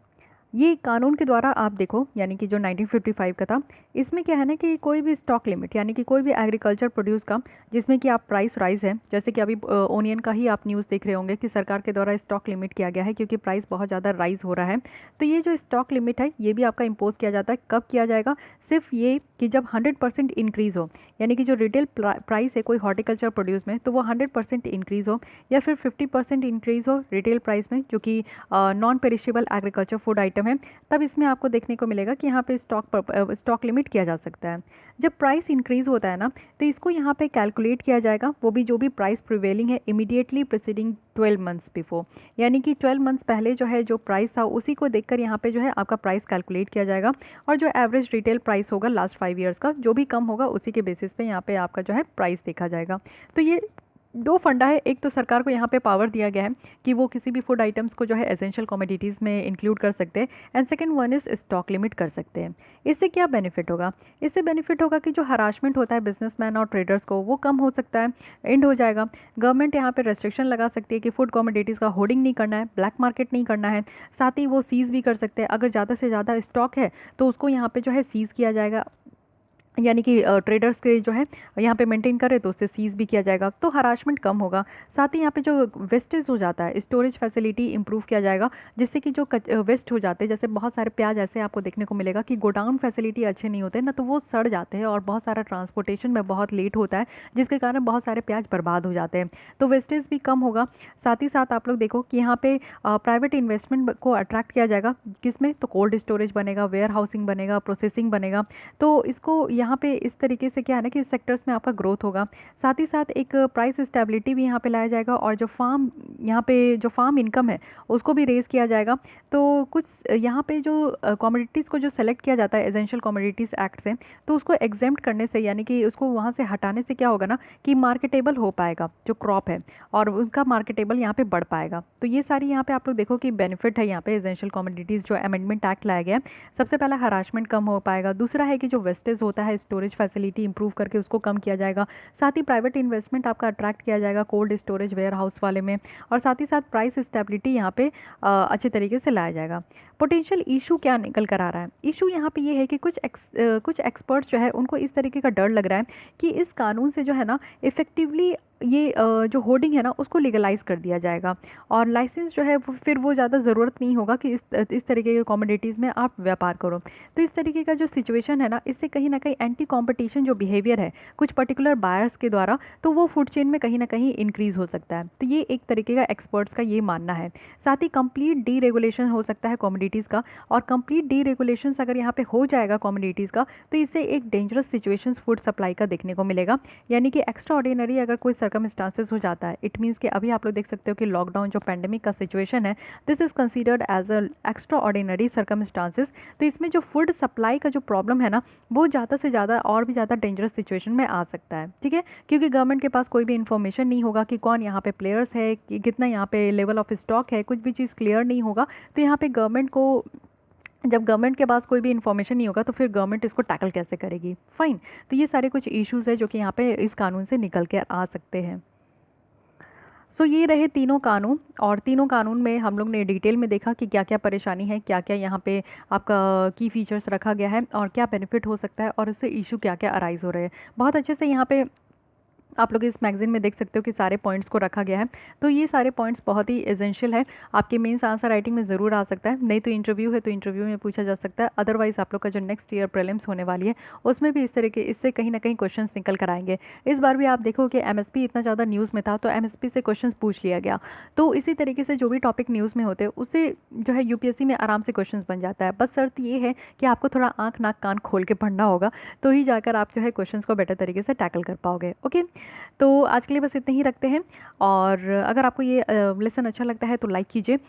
ये कानून के द्वारा आप देखो, यानी कि जो 1955 का था, इसमें क्या है ना कि कोई भी स्टॉक लिमिट, यानी कि कोई भी एग्रीकल्चर प्रोड्यूस का जिसमें कि आप प्राइस राइज है, जैसे कि अभी ओनियन का ही आप न्यूज़ देख रहे होंगे कि सरकार के द्वारा स्टॉक लिमिट किया गया है क्योंकि प्राइस बहुत ज़्यादा राइज हो रहा है। तो ये जो स्टॉक लिमिट है ये भी आपका इम्पोज किया जाता है। कब किया जाएगा? सिर्फ ये कि जब 100% इंक्रीज़ हो, यानी कि जो रिटेल प्राइस है कोई हॉर्टिकल्चर प्रोड्यूस में, तो वो 100% इंक्रीज़ हो, या फिर 50% इंक्रीज़ हो रिटेल प्राइस में जो कि non perishable agriculture food item है, तब इसमें आपको देखने को मिलेगा कि यहाँ पे स्टॉक लिमिट किया जा सकता है। जब प्राइस इंक्रीज़ होता है ना, तो इसको यहाँ पे कैलकुलेट किया जाएगा, वो भी जो भी प्राइस प्रिवेलिंग है इमीडिएटली प्रीसीडिंग 12 मंथ्स बिफोर, यानी कि 12 मंथ्स पहले जो है जो प्राइस था उसी को देखकर यहाँ पे जो है आपका प्राइस कैलकुलेट किया जाएगा, और जो एवरेज रिटेल प्राइस होगा लास्ट 5 ईयर्स का जो भी कम होगा उसी के बेसिस पे यहाँ पे आपका जो है प्राइस देखा जाएगा। तो ये दो फंडा है, एक तो सरकार को यहाँ पे पावर दिया गया है कि वो किसी भी फूड आइटम्स को जो है एसेंशियल कमोडिटीज़ में इंक्लूड कर सकते हैं, and second one is stock limit कर सकते हैं। इससे क्या बेनिफिट होगा? इससे बेनिफिट होगा कि जो हरासमेंट होता है बिजनेसमैन और ट्रेडर्स को वो कम हो सकता है, एंड हो जाएगा। गवर्नमेंट यहाँ पे रेस्ट्रिक्शन लगा सकती है कि फूड कमोडिटीज़ का होर्डिंग नहीं करना है, ब्लैक मार्केट नहीं करना है। साथ ही वो सीज़ भी कर सकते हैं, अगर ज़्यादा से ज़्यादा स्टॉक है तो उसको यहाँ पे जो है सीज़ किया जाएगा, यानी कि ट्रेडर्स के जो है यहाँ पे मेंटेन करे तो उससे सीज़ भी किया जाएगा, तो हरासमेंट कम होगा। साथ ही यहाँ पे जो वेस्टेज हो जाता है, स्टोरेज फैसिलिटी इंप्रूव किया जाएगा, जिससे कि जो वेस्ट हो जाते हैं, जैसे बहुत सारे प्याज ऐसे आपको देखने को मिलेगा कि गोडाउन फैसिलिटी अच्छे नहीं होते ना, तो वो सड़ जाते हैं और बहुत सारा ट्रांसपोर्टेशन में बहुत लेट होता है, जिसके कारण बहुत सारे प्याज बर्बाद हो जाते हैं, तो वेस्टेज भी कम होगा। साथ ही साथ आप लोग देखो कि यहाँ पे प्राइवेट इन्वेस्टमेंट को अट्रैक्ट किया जाएगा, किसमें? तो कोल्ड स्टोरेज बनेगा, वेयर हाउसिंग बनेगा, प्रोसेसिंग बनेगा, तो इसको यहाँ पे इस तरीके से क्या है ना कि इस सेक्टर्स में आपका ग्रोथ होगा। साथ ही साथ एक प्राइस स्टेबिलिटी भी यहाँ पे लाया जाएगा, और जो यहाँ पे जो फार्म इनकम है उसको भी रेज़ किया जाएगा। तो कुछ यहाँ पे जो कमोडिटीज़ को जो सेलेक्ट किया जाता है एसेंशियल कमोडिटीज़ एक्ट से, तो उसको एग्जेम्प्ट करने से, यानी कि उसको वहाँ से हटाने से क्या होगा ना कि मार्केटेबल हो पाएगा जो क्रॉप है, और उसका मार्केटेबल यहाँ पे बढ़ पाएगा। तो ये सारी यहाँ पे आप लोग देखो कि बेनिफिट है यहाँ पे एसेंशियल कमोडिटीज़ जो अमेंडमेंट एक्ट लाया गया है। सबसे पहला हरासमेंट कम हो पाएगा, दूसरा है कि जो वेस्टेज होता है स्टोरेज फैसिलिटी इंप्रूव करके उसको कम किया जाएगा, साथ ही प्राइवेट इन्वेस्टमेंट आपका अट्रैक्ट किया जाएगा कोल्ड स्टोरेज वेयर हाउस वाले में, और साथ ही साथ प्राइस स्टेबिलिटी यहाँ पे अच्छे तरीके से लाया जाएगा। पोटेंशियल इशू क्या निकल कर आ रहा है? इशू यहाँ पे ये है कि कुछ एक्सपर्ट्स जो है उनको इस तरीके का डर लग रहा है कि इस कानून से जो है ना इफ़ेक्टिवली ये जो होर्डिंग है ना उसको लीगलाइज कर दिया जाएगा, और लाइसेंस जो है फिर वो ज़्यादा ज़रूरत नहीं होगा कि इस तरीके के कमोडिटीज़ में आप व्यापार करो। तो इस तरीके का जो सिचुएशन है ना, इससे कहीं ना कहीं एंटी कॉम्पिटिशन जो बिहेवियर है कुछ पर्टिकुलर बायर्स के द्वारा, तो वो फूड चेन में कहीं ना कहीं इंक्रीज़ हो सकता है। तो ये एक तरीके का एक्सपर्ट्स का ये मानना है। साथ ही कंप्लीट डी रेगुलेशन हो सकता है कमोडिटीज़ का, और कंप्लीट डी रेगुलेशन अगर यहाँ पे हो जाएगा कमोडिटीज़ का, तो इससे एक डेंजरस सिचुएशन फूड सप्लाई का देखने को मिलेगा, यानी कि एक्स्ट्रा ऑर्डिनरी अगर कोई सर्कमस्टांसेस हो जाता है, इट मीन्स कि अभी आप लोग देख सकते हो कि लॉकडाउन जो पैंडेमिक का सिचुएशन है, this is considered as a extraordinary circumstances. तो इसमें जो फूड सप्लाई का जो प्रॉब्लम है ना, वो ज़्यादा से ज़्यादा और भी ज़्यादा डेंजरस सिचुएशन में आ सकता है, ठीक है, क्योंकि गवर्नमेंट के पास कोई भी इन्फॉर्मेशन नहीं होगा कि कौन यहाँ पे प्लेयर्स है, कि कितना यहाँ पे लेवल ऑफ स्टॉक है, कुछ भी चीज़ क्लियर नहीं होगा। तो यहाँ पे जब गवर्नमेंट के पास कोई भी इन्फॉर्मेशन नहीं होगा तो फिर गवर्नमेंट इसको टैकल कैसे करेगी? फाइन। तो ये सारे कुछ इश्यूज़ है जो कि यहाँ पे इस कानून से निकल के आ सकते हैं। सो ये रहे तीनों कानून, और तीनों कानून में हम लोग ने डिटेल में देखा कि क्या क्या परेशानी है, क्या क्या यहाँ पे आपका की फीचर्स रखा गया है, और क्या बेनिफिट हो सकता है, और उससे इशू क्या क्या अराइज़ हो रहे हैं। बहुत अच्छे से यहाँ पे आप लोग इस मैगज़ीन में देख सकते हो कि सारे पॉइंट्स को रखा गया है। तो ये सारे पॉइंट्स बहुत ही एसेंशियल है, आपके मेंस आंसर राइटिंग में ज़रूर आ सकता है, नहीं तो इंटरव्यू है तो इंटरव्यू में पूछा जा सकता है। अदरवाइज़ आप लोग का जो नेक्स्ट ईयर प्रीलिम्स होने वाली है उसमें भी इस तरह के इससे कहीं ना कहीं क्वेश्चंस निकल कर आएंगे। इस बार भी आप देखो कि एमएसपी इतना ज़्यादा न्यूज़ में था तो एमएसपी से क्वेश्चंस पूछ लिया गया। तो इसी तरीके से जो भी टॉपिक न्यूज़ में होते हैं उससे जो है यूपीएससी में आराम से क्वेश्चंस बन जाता है। बस शर्त ये है कि आपको थोड़ा आँख नाक कान खोल के पढ़ना होगा, तो ही जाकर आप जो है क्वेश्चंस को बेटर तरीके से टैकल कर पाओगे। ओके, तो आज के लिए बस इतने ही रखते हैं। और अगर आपको ये लेसन अच्छा लगता है तो लाइक कीजिए।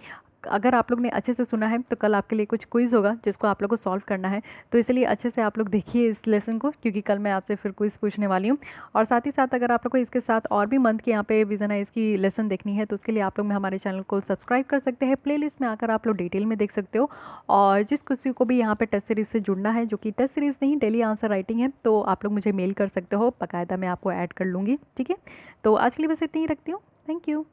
अगर आप लोग ने अच्छे से सुना है तो कल आपके लिए कुछ क्विज़ होगा जिसको आप लोग को सॉल्व करना है, तो इसलिए अच्छे से आप लोग देखिए इस लेसन को, क्योंकि कल मैं आपसे फिर क्विज़ पूछने वाली हूँ। और साथ ही साथ अगर आप लोग को इसके साथ और भी मंथ के यहाँ पे विजनाइज की लेसन देखनी है तो उसके लिए आप लोग हमारे चैनल को सब्सक्राइब कर सकते हैं। प्लेलिस्ट में आकर आप लोग डिटेल में देख सकते हो। और जिस किसी को भी यहाँ पे टेस्ट सीरीज़ से जुड़ना है, जो कि टेस्ट सीरीज़ नहीं डेली आंसर राइटिंग है, तो आप लोग मुझे मेल कर सकते हो, बाकायदा मैं आपको ऐड कर लूँगी। ठीक है, तो आज के लिए बस इतनी ही रखती हूँ। Thank you.